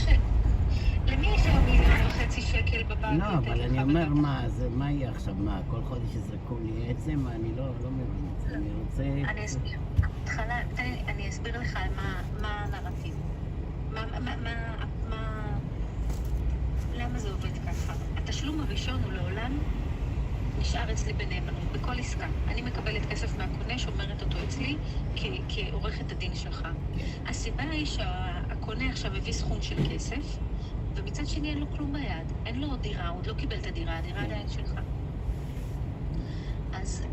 למי יש היום 1,500,000 שקל בבנק? לא, אבל אני אומר מה יהיה עכשיו? מה, כל חודש יזרקו לי עצם? אני לא מבין את זה, אני רוצה... אני אסביר לך מה הנרטיב. למה זה עובד ככה? התשלום הראשון הוא לעולם נשאר אצלי בנאמנות, בכל עסקה. אני מקבלת כסף מהקונה, שומרת אותו אצלי כעורכת הדין שלך. הסיבה היא שהקונה עכשיו הביא סכום של כסף, ומצד שני אין לו כלום ביד. אין לו דירה, הוא עוד לא קיבל את הדירה, הדירה עדיין שלך. אז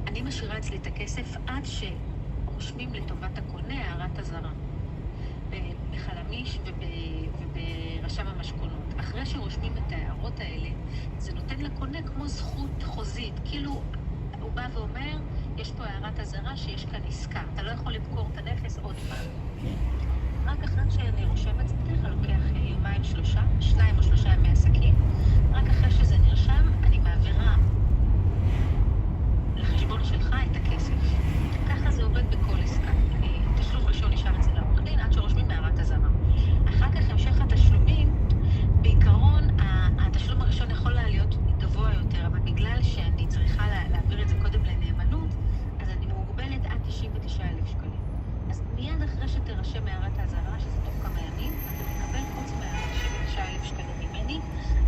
אני משאירה אצלי את הכסף עד שרושמים לטובת הקונה הערת אזהרה. בחלמיש וברשם המשכונות. אחרי שרושמים את ההערות האלה, זה נותן לקונה כמו זכות חוזית. כאילו, הוא בא ואומר, יש פה הערת אזהרה שיש כאן עסקה. אתה לא יכול למכור את הנכס עוד פעם. רק אחרי שאני רושמת, זה בדרך כלל לוקח 2 או 3 ימי עסקים. רק אחרי שזה נרשם, אני מעבירה לחשבון שלך את הכסף. ככה זה עובד בכל עסקה. תשלום ראשון נשאר אצל העורך דין עד שרושמים הערת אזהרה. אחר כך המשך התשלומים, בעיקרון התשלום הראשון יכול להיות גבוה יותר, אבל בגלל שאני צריכה להעביר את זה קודם לנאמנות, אז אני מוגבלת עד 99,000 שקלים. אז מיד אחרי שתרשם הערת האזהרה, שזה תוך כמה ימים, אתה תקבל חוץ מה-99,000 שקלים ממני,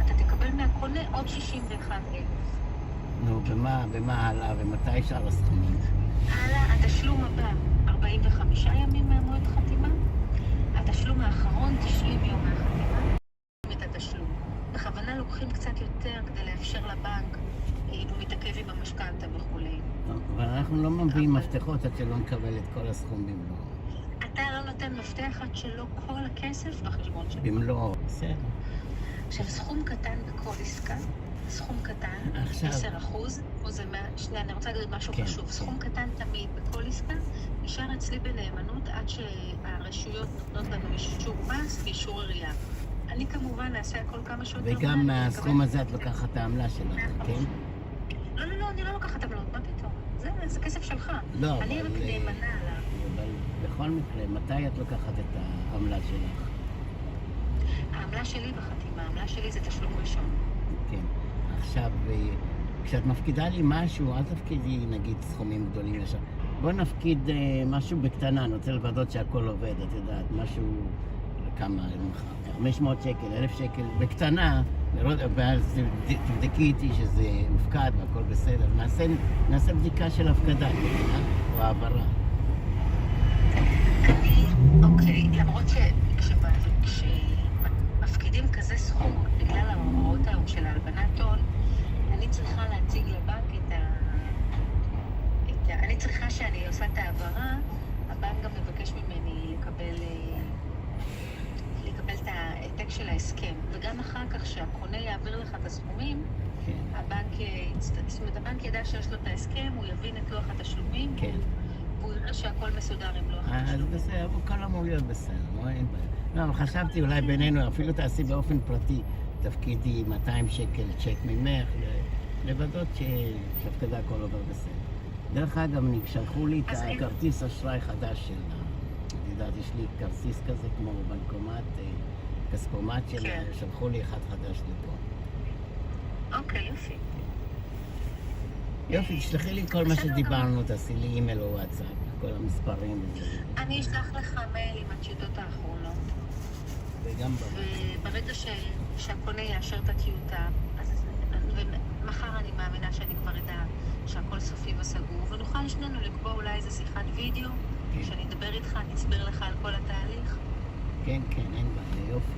אתה תקבל מהקונה עוד 61,000. נו, ומה הלאה? ומתי שאר הסכומים? הלאה, התשלום הבא, 45 ימים מהמועד חתימה. התשלום האחרון, 90 יום מהחתימה. את התשלום. בכוונה לוקחים קצת יותר כדי לאפשר לבנק, אם הוא מתעכב עם המשכנתא וכולי. אבל אנחנו לא מביאים מפתחות עד שלא נקבל את כל הסכום במלואו. אתה לא נותן מפתח עד שלא כל הכסף בחשבון שלך. במלואו, בסדר. עכשיו, סכום קטן בכל עסקה, סכום קטן, 10%, אני רוצה להגיד משהו חשוב. סכום קטן תמיד בכל עסקה נשאר אצלי בנאמנות עד שהרשויות נותנות לנו אישור מס ואישור עירייה. אני כמובן אעשה הכל כמה שיותר. וגם מהסכום הזה את לוקחת את העמלה שלך, כן? לא, אני לא לוקחת עמלות, מה פתאום? זה כסף שלך. לא, אני רק נאמנה עליו. אבל בכל מקרה, מתי את לוקחת את העמלה שלך? העמלה שלי בחתימה, העמלה שלי זה תשלום ראשון. כן. עכשיו, כשאת מפקידה לי משהו, אל תפקידי נגיד סכומים גדולים ישר. בוא נפקיד משהו בקטנה, אני רוצה לוודאות שהכל עובד, את יודעת, משהו, כמה, 500 שקל, 1,000 שקל, בקטנה, לראות, ואז תבדקי איתי שזה מופקד והכל בסדר. נעשה בדיקה של הפקדה, או העברה. אוקיי, למרות כשמפקידים כזה סכום בגלל ההוראות היום של ההלבנת הון, אני צריכה להציג לבנק אני צריכה שאני עושה את העברה, הבנק גם מבקש ממני לקבל את העתק של ההסכם, וגם אחר כך שהקונה יעביר לך את הסכומים, הבנק ידע שיש לו את ההסכם, הוא יבין את לוח התשלומים, והוא יראה שהכל מסודר עם לוח התשלומים. אז בסדר, הכל אמור להיות בסדר, אין בעיה. לא, אבל חשבתי אולי בינינו, אפילו תעשי באופן פרטי, תפקידי 200 שקל צ'ק ממך, לוודאות שהפקדה הכל עובר בסדר. דרך אגב, שלחו לי את הכרטיס אשראי חדש של... את יודעת, יש לי כרטיס כזה כמו בנקומט, כספומט שלה, שלחו לי אחד חדש לפה. אוקיי, יופי. יופי, תשלחי לי כל מה שדיברנו, תעשי לי אימייל או וואטסאפ, כל המספרים וזה. אני אשלח לך מייל עם התשיטות האחרונות. וגם וברגע שהקונה יאשר את הטיוטה, ומחר אני מאמינה שאני כבר אדע שהכל סופי וסגור, ונוכל שנינו לקבוע אולי איזה שיחת וידאו, שאני אדבר איתך, אני אסביר לך על כל התהליך. כן, אין בעיה, יופי.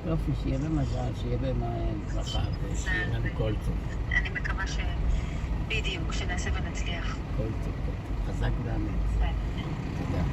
יופי, שיהיה במזל, שיהיה ברכה, ושיהיה לנו כל טוב. אני מקווה בדיוק, שנעשה ונצליח. כל טוב. חזק ואמץ. תודה.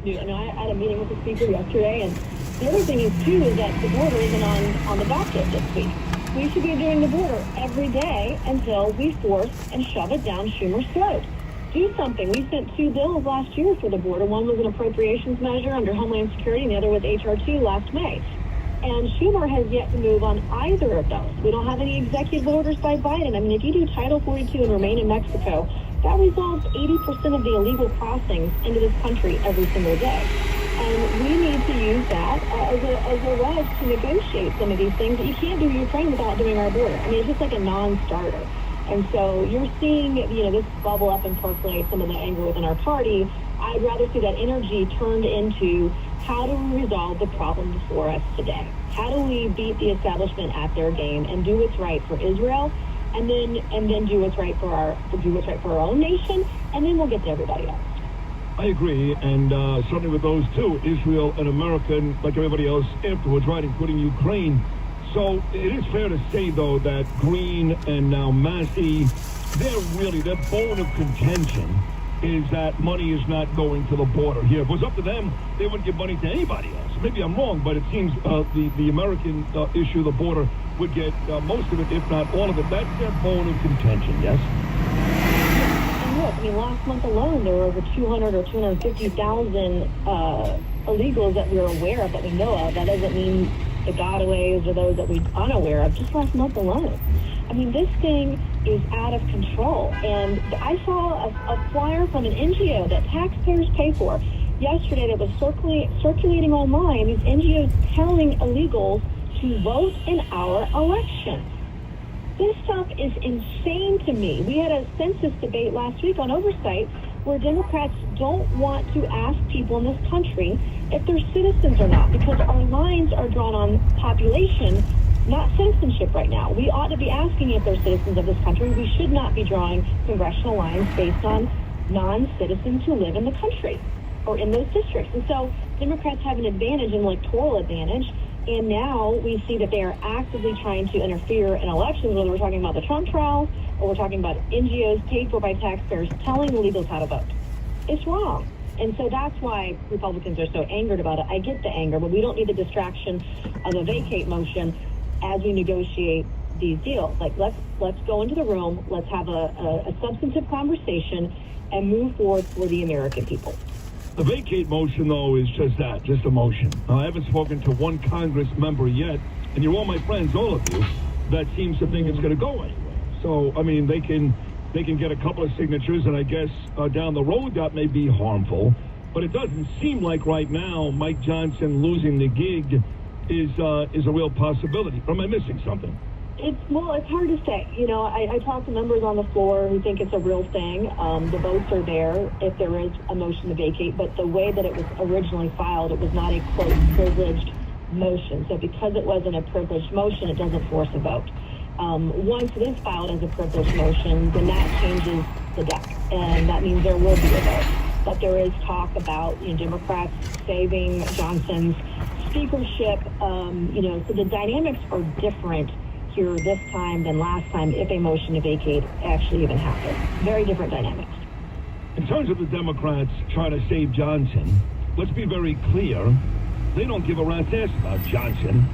I had a meeting with the speaker yesterday, and the other thing is, too, is that the border isn't on the docket this week. We should be doing the border every day until we force and shove it down Schumer's throat. Do something. We sent 2 bills last year for the border. One was an appropriations measure under Homeland Security, and the other was H.R. 2 last May. And Schumer has yet to move on either of those. We don't have any executive orders by Biden. I mean, if you do Title 42 and remain in Mexico, that resolves 80% of the illegal crossings into this country every single day. And we need to use that as a wedge to negotiate some of these things. You can't do Ukraine without doing our border. I mean, it's just like a non-starter. And so you're seeing, this bubble up and percolate some of the anger within our party. I'd rather see that energy turned into how do we resolve the problem before us today? How do we beat the establishment at their game and do what's right for Israel? And then do what's right for our own nation, and then we'll get to everybody else. I agree, and certainly with those two, Israel and America, and like everybody else afterwards, right, including Ukraine. So it is fair to say, though, that Green and now Massey, their bone of contention is that money is not going to the border here. If it was up to them, they wouldn't give money to anybody else. Maybe I'm wrong, but it seems the American issue, the border, would get most of it, if not all of it. That's their bone of contention, yes? And look, I mean, last month alone, there were over 200 or 250,000 illegals that we're aware of, that we know of. That doesn't mean the gotaways or those that we're unaware of, just last month alone. I mean, this thing is out of control. And I saw a flyer from an NGO that taxpayers pay for yesterday that was circulating online. These NGOs telling illegals to vote in our election. This stuff is insane to me. We had a census debate last week on oversight where Democrats don't want to ask people in this country if they're citizens or not, because our lines are drawn on population, not citizenship right now. We ought to be asking if they're citizens of this country. We should not be drawing congressional lines based on non-citizens who live in the country or in those districts. And so Democrats have an advantage, an electoral advantage. And now we see that they are actively trying to interfere in elections, whether we're talking about the Trump trial or we're talking about NGOs paid for by taxpayers telling illegals how to vote. It's wrong. And so that's why Republicans are so angered about it. I get the anger, but we don't need the distraction of a vacate motion as we negotiate these deals. Like, let's go into the room, let's have a substantive conversation and move forward for the American people. The vacate motion, though, is just that, just a motion. I haven't spoken to one Congress member yet, and you're all my friends, all of you, that seems to think it's going to go anywhere. So, I mean, they can get a couple of signatures, and I guess down the road that may be harmful. But it doesn't seem like right now Mike Johnson losing the gig is a real possibility. Or am I missing something? It's hard to say. You know, I talked to members on the floor who think it's a real thing. The votes are there if there is a motion to vacate, but the way that it was originally filed, it was not a, quote, privileged motion. So because it wasn't a privileged motion, it doesn't force a vote. Once it is filed as a privileged motion, then that changes the deck, and that means there will be a vote. But there is talk about, Democrats saving Johnson's speakership, so the dynamics are different here this time than last time if a motion to vacate actually even happened. Very different dynamics. In terms of the Democrats trying to save Johnson, let's be very clear. They don't give a rat's ass about Johnson.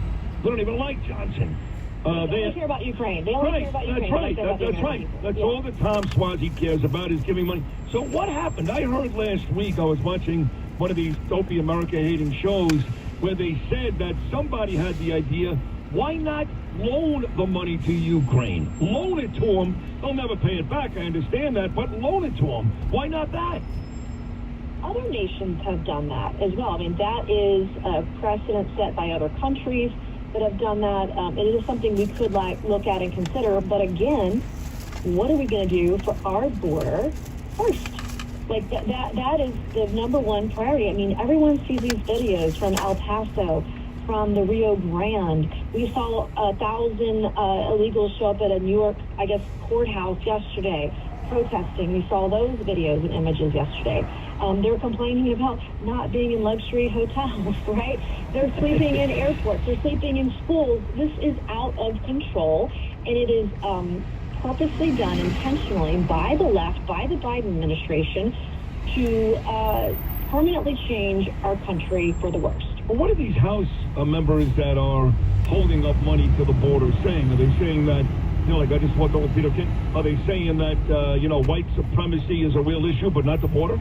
They don't even like Johnson. They only care about Ukraine. They only care about Ukraine. That's right. That's all that Tom Swazi cares about is giving money. So what happened? I heard last week, I was watching one of these dopey America-hating shows where they said that somebody had the idea, why not loan the money to Ukraine? Loan it to them. They'll never pay it back, I understand that, but loan it to them. Why not that? Other nations have done that as well. I mean, that is a precedent set by other countries that have done that. It is something we could look at and consider. But again, what are we going to do for our border first? Like that is the number one priority. I mean, everyone sees these videos from El Paso, from the Rio Grande. We saw 1,000 illegals show up at a New York, courthouse yesterday protesting. We saw those videos and images yesterday. They're complaining about not being in luxury hotels, right? They're sleeping in airports. They're sleeping in schools. This is out of control, and it is purposely done intentionally by the left, by the Biden administration, to permanently change our country for the worst. Well, what are these House members that are holding up money to the border saying? Are they saying that, like I just walked over with Peter King, are they saying that, white supremacy is a real issue, but not the border?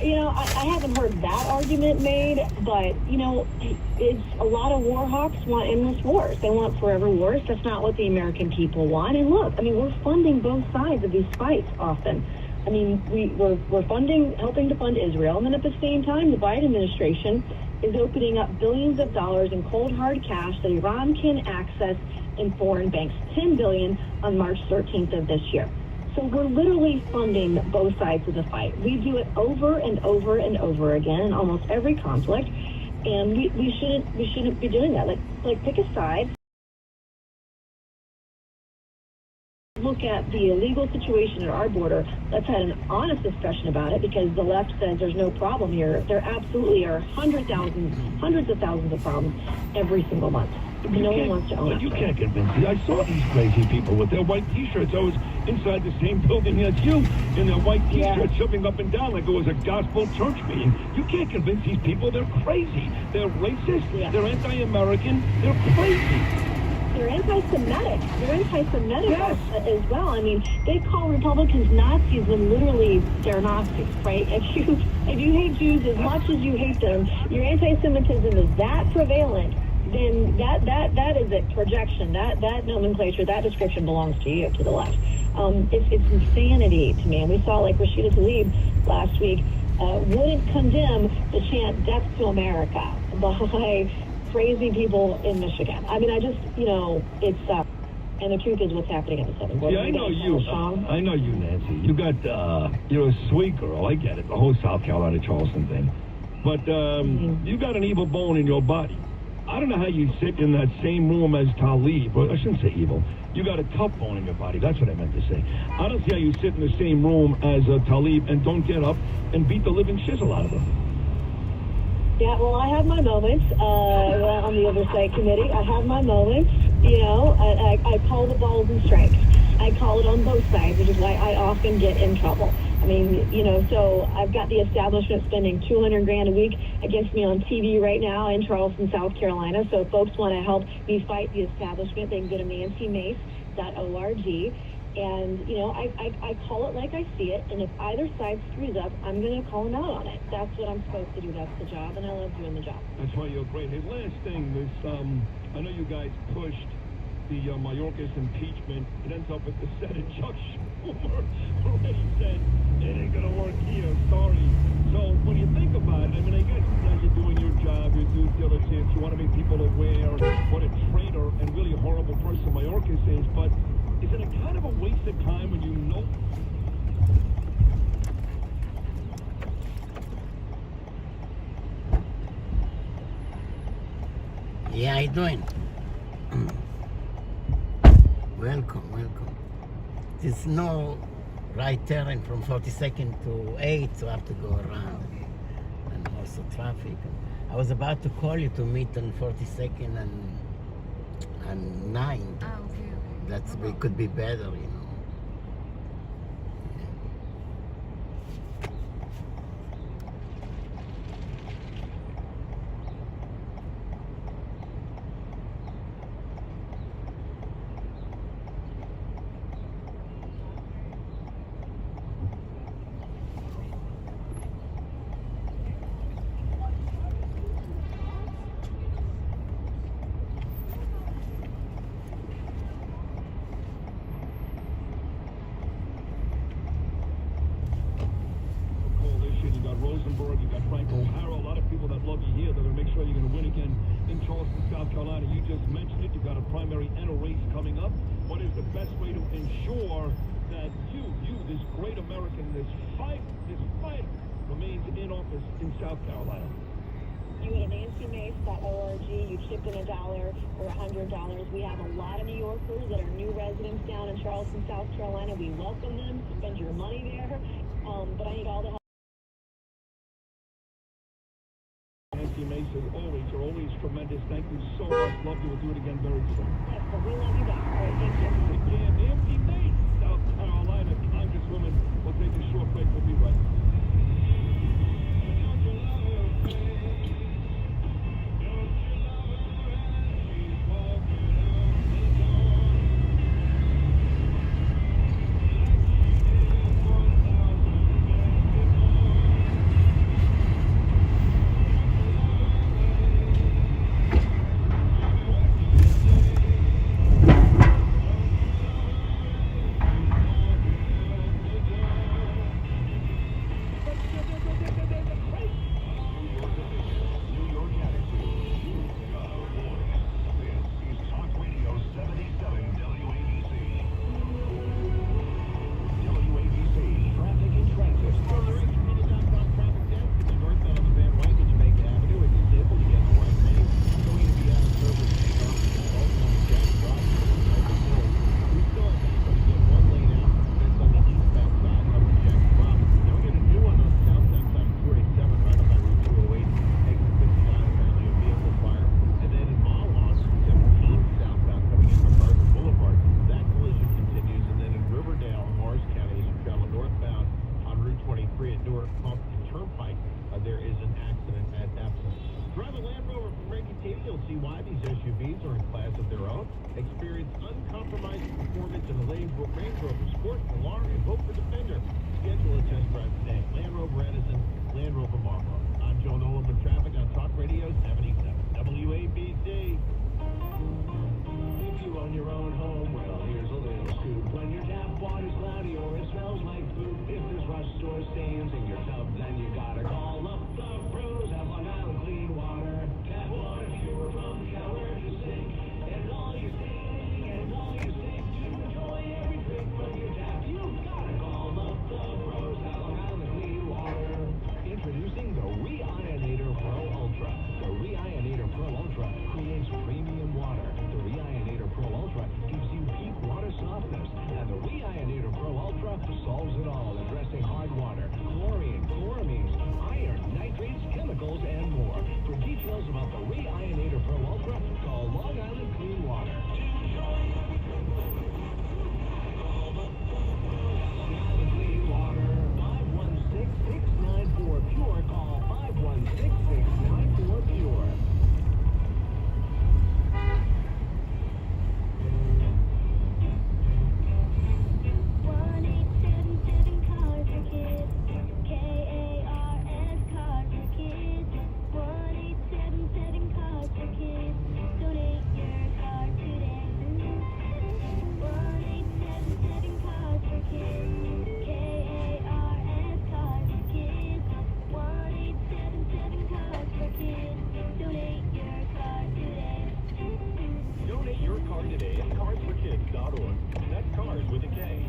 I haven't heard that argument made, but, it's a lot of war hawks want endless wars. They want forever wars. That's not what the American people want. And look, we're funding both sides of these fights often. We're helping to fund Israel, and then at the same time, the Biden administration is opening up billions of dollars in cold, hard cash that Iran can access in foreign banks, $10 billion on March 13th of this year. So we're literally funding both sides of the fight. We do it over and over and over again in almost every conflict, and we shouldn't be doing that. Like pick a side. Look at the illegal situation at our border. Let's have an honest discussion about it, because the left says there's no problem here. There absolutely are hundreds of thousands of problems every single month. No one wants to own it. But you can't convince me. I saw these crazy people with their white T-shirts. I was inside the same building as you in their white T-shirts, jumping up and down like it was a gospel church meeting. You can't convince these people. They're crazy. They're racist. They're anti-American. They're crazy. They're anti-Semitic. They're anti-Semitic as well. They call Republicans Nazis when literally they're Nazis, right? If you hate Jews as much as you hate them, your anti-Semitism is that prevalent, then that is a projection. That nomenclature, that description belongs to you, to the left. It's insanity to me. And we saw Rashida Tlaib last week wouldn't condemn the chant "Death to America" by crazy people in Michigan. It's and the truth is what's happening in the southern border. Yeah, I know you, Nancy. You got, you're a sweet girl. I get it. The whole South Carolina Charleston thing. But you got an evil bone in your body. I don't know how you sit in that same room as Tlaib. Well, I shouldn't say evil. You got a tough bone in your body. That's what I meant to say. I don't see how you sit in the same room as Tlaib and don't get up and beat the living shizzle out of her. Yeah, well, I have my moments on the Oversight Committee. I have my moments, I call the balls and strikes. I call it on both sides, which is why I often get in trouble. I mean, so I've got the establishment spending $200,000 a week against me on TV right now in Charleston, South Carolina. So if folks want to help me fight the establishment, they can go to nancymace.org. And, I call it like I see it. And if either side screws up, I'm going to call them out on it. That's what I'm supposed to do. That's the job. And I love doing the job. That's why you're great. Hey, last thing, this, I know you guys pushed the Mayorkas impeachment. It ends up with the Senate. Chuck Schumer already said it ain't going to work here. Sorry. So when you think about it, I mean, I guess you're doing your job, your due diligence. You want to make people aware what a traitor and really horrible person Mayorkas is. But isn't it kind of a waste of time when you know? Yeah, how you doing? Welcome. There's no right turn from 42nd to 8, so I have to go around. And also traffic. I was about to call you to meet on 42nd and 9. Oh, okay. That's it could be better, Rosenberg, you got Frank O'Hara, a lot of people that love you here. They're going to make sure you're going to win again in Charleston, South Carolina. You just mentioned it. You got a primary and a race coming up. What is the best way to ensure that you, this great American, this fight, remains in office in South Carolina? You go to nancymace.org, you chip in $1 or $100. We have a lot of New Yorkers that are new residents down in Charleston, South Carolina. We welcome them. Spend your money there. But I need all the help. Nancy Mace, as always, you're always tremendous. Thank you so much. Love you. We'll do it again very soon. Yes, but we love you back. All right, thank you. Again, Nancy Mace, South Carolina, Congresswoman. We'll take a short break. We'll be right back. Solves it all, addressing hard water, chlorine, chloramines, iron. Log today at carsforkids.org. That's cars with a K.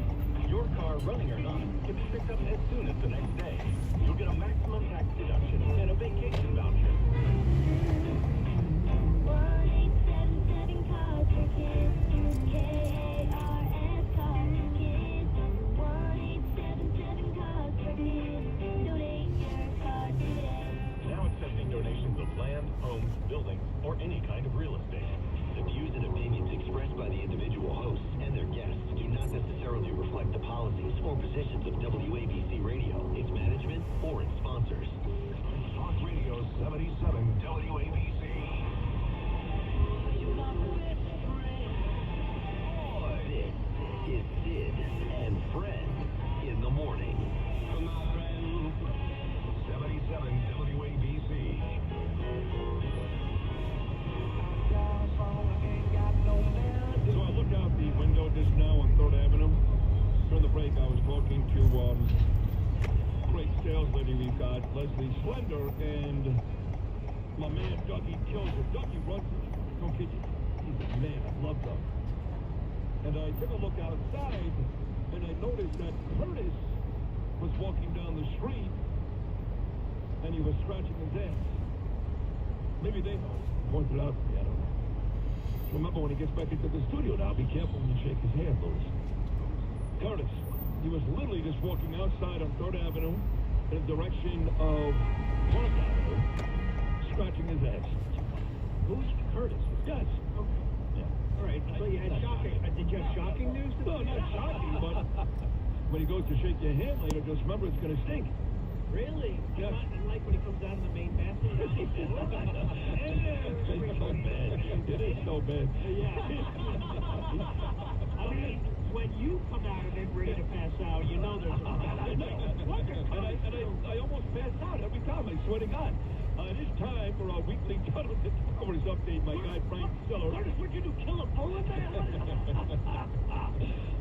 Your car, running or not, can be picked up as soon as the next day. You'll get a maximum tax deduction and a vacation voucher. 1-877 Cars for Kids. K-A-R-S Cars for Kids. 1-877 Cars for Kids. Donate your car today. Now accepting donations of land, homes, buildings, or any kind of real estate. The views and opinions expressed by the individual hosts and their guests do not necessarily reflect the policies or positions of WABC Radio, its management, or its sponsors. Talk Radio 77 WABC. This is Sid and Friends in the morning. From my friends, 77 WABC. So I looked out the window just now on 3rd Avenue. During the break, I was talking to great sales lady we've got, Leslie Slender, and my man Dougie kills her. Dougie runs it. Don't kid you. He's a man. I love Dougie. And I took a look outside, and I noticed that Curtis was walking down the street, and he was scratching his ass. Maybe they know. Pointed out to me, I don't know. Remember, when he gets back into the studio now, be careful when you shake his hand, Louis. Curtis, he was literally just walking outside on 3rd Avenue in the direction of Park Avenue, scratching his ass. Who's Curtis? Yes. Okay. Yeah. All right. So you had shocking. Did you have shocking news? No, not shocking, but when he goes to shake your hand later, just remember it's going to stink. Really? Yes. And like when he comes out of the main bathroom? It's so bad. It is so bad. Yeah. I mean, when you come out of it ready to pass out, you know there's a problem. I know. I almost pass out every time, I swear to God. It is time for our weekly Tunnel to Towers update. My guy Frank Stiller. Curtis, what'd you do? Kill a bullet there?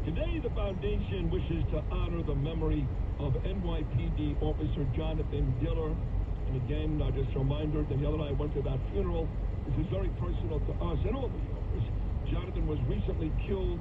Today, the foundation wishes to honor the memory of NYPD Officer Jonathan Diller. And again, just a reminder that the other night I went to that funeral. This is very personal to us and all the officers. Jonathan was recently killed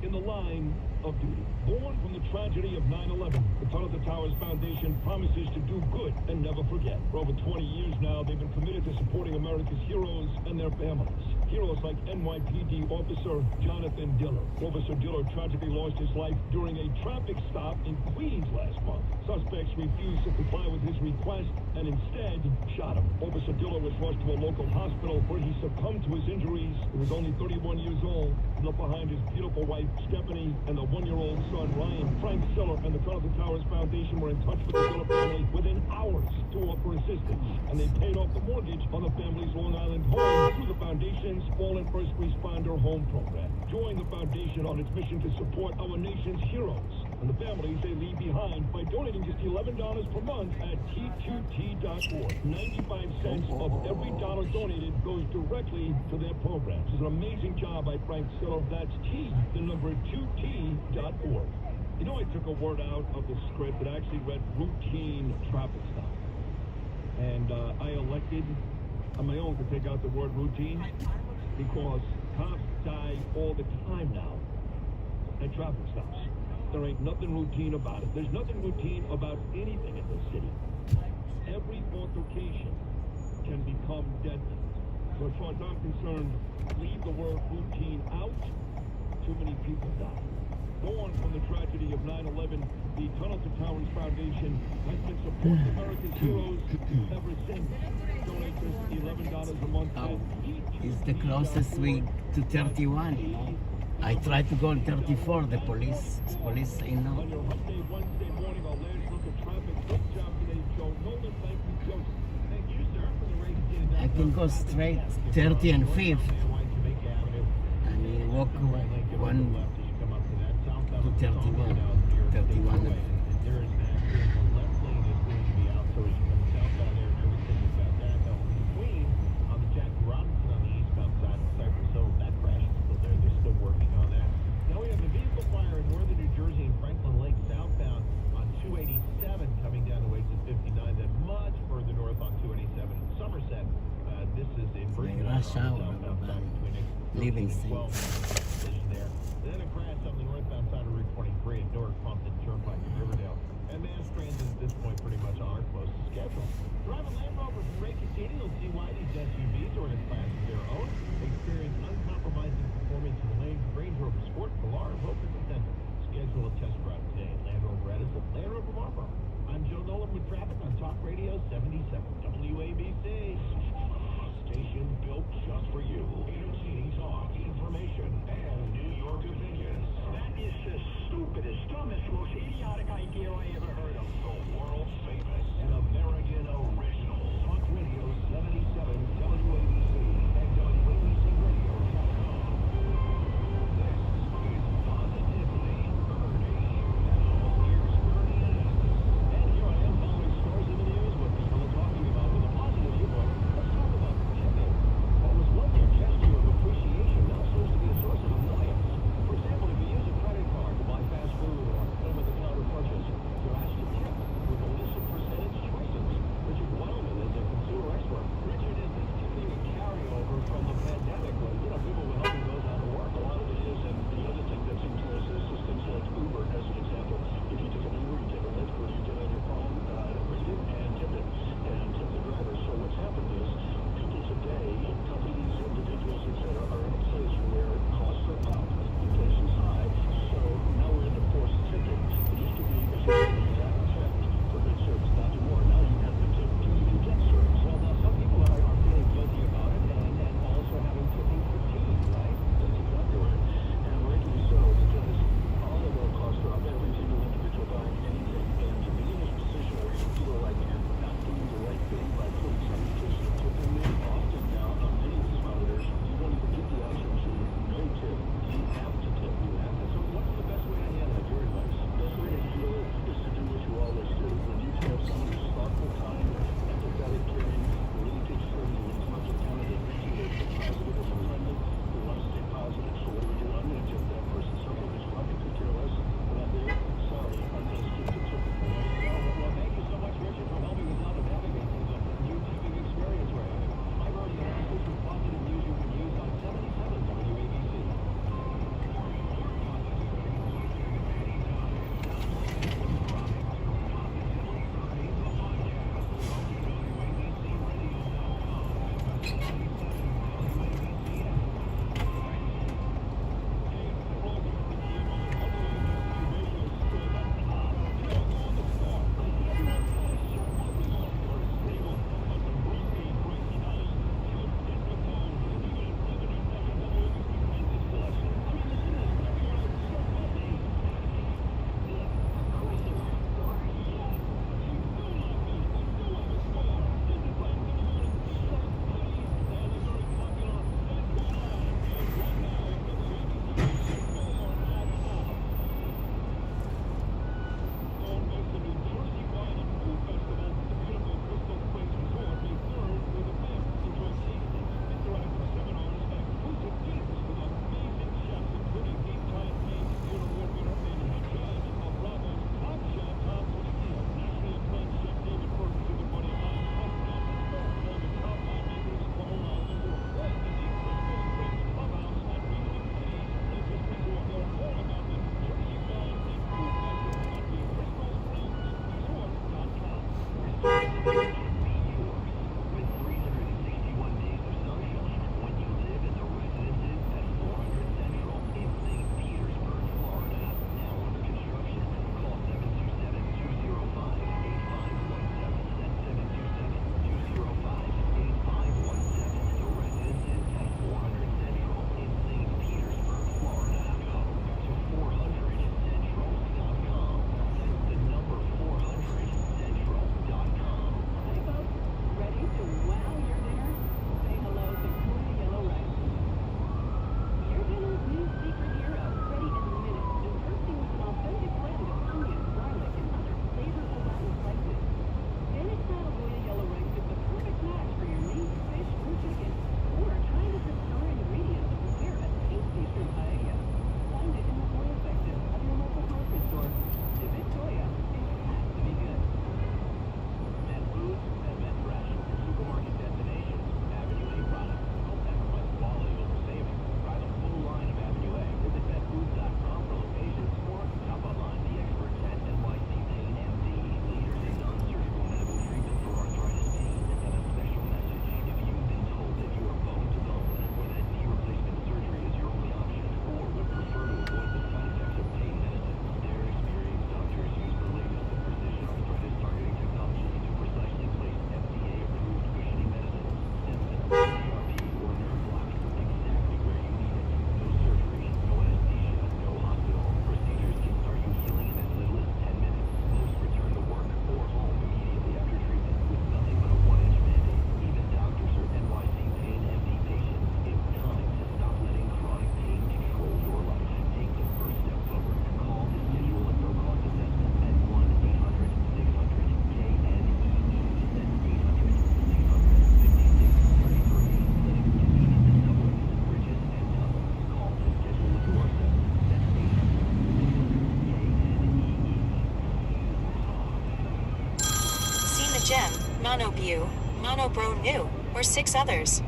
in the line of duty. Born from the tragedy of 9/11, the Tunnel to Towers Foundation promises to do good and never forget. For over 20 years now, they've been committed to supporting America's heroes and their families. Heroes like NYPD Officer Jonathan Diller. Officer Diller tragically lost his life during a traffic stop in Queens last month. Suspects refused to comply with his request and instead shot him. Officer Diller was rushed to a local hospital where he succumbed to his injuries. He was only 31 years old. He left behind his beautiful wife, Stephanie, and the 1-year-old son, Ryan. Frank Stiller and the Tunnel to Towers Foundation were in touch with the Diller family within hours to offer assistance. And they paid off the mortgage on the family's Long Island home through the foundation's Fall and First Responder Home Program. Join the foundation on its mission to support our nation's heroes and the families they leave behind by donating just $11 per month at T2T.org. 95 cents of every dollar donated goes directly to their programs. It's an amazing job by Frank Stiller. That's T2T.org. You know, I took a word out of the script that actually read routine traffic stop. And I elected on my own to take out the word routine because cops die all the time now at traffic stops. There ain't nothing routine about it. There's nothing routine about anything in this city. Every altercation can become deadly. So as far as I'm concerned, leave the word routine out. Too many people die. Born from the tragedy of 9/11, the Tunnel to Towers Foundation has been supporting America's heroes ever since. Donate just $11 a month. It's the closest we to 31, you know. I tried to go on 34, the police say no. On your Wednesday morning, our last look at traffic. Good job today, Joe Nolan. Thank you, Joe. Thank you, sir, for the race. I can go straight 30 and 5th. And you walk 1 to 31. 31 and 5th. There is an accident. The left lane is going to be out, so as you come southbound there, everything is got that. Now, between on the Jack Robinson on the eastbound side of Cypress Hill, that crash is still there. They're still working on that. Now we have a vehicle fire in northern New Jersey and Franklin Lake southbound on 287 coming down the way to 59, then much further north on 287 in Somerset. This is in Bridgewater. Rush hour. Leave even say. There. Then a crash on the northbound side of Route 23 at Newark Compton Turnpike in Riverdale. And mass transit at this point pretty much on our closest schedule. Drive a Land Rover from Ray Cassini, you'll see why these SUVs are in a class of their own. Experience uncompromising performance in the Range Rover Sport, Velar, Focus, and Center. Schedule a test drive today at Land Rover Edison, Land Rover Marlboro. I'm Joe Nolan with traffic on Talk Radio 77 WABC. Station built just for you. Entertaining talk, information, and New York opinions. That is the stupidest, dumbest, most idiotic idea I ever heard of. The world famous and American original. Talk Radio 77 WABC and WABCRadio.com. This is Positively Ernie. Now, here's Ernie and Alice. And here I am following stories in the news, what people are talking about with a positive viewpoint. Let's talk about tipping. What was once a gesture of appreciation now seems to be a source of annoyance. For example, if you use a credit card to buy fast food or over-the-counter purchase, you're asked to tip with a list of Mono Bu, Mono Bro New, or 6 others.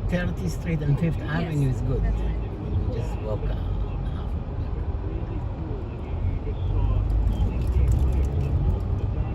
30th Street and 5th Avenue is good. You just walk out.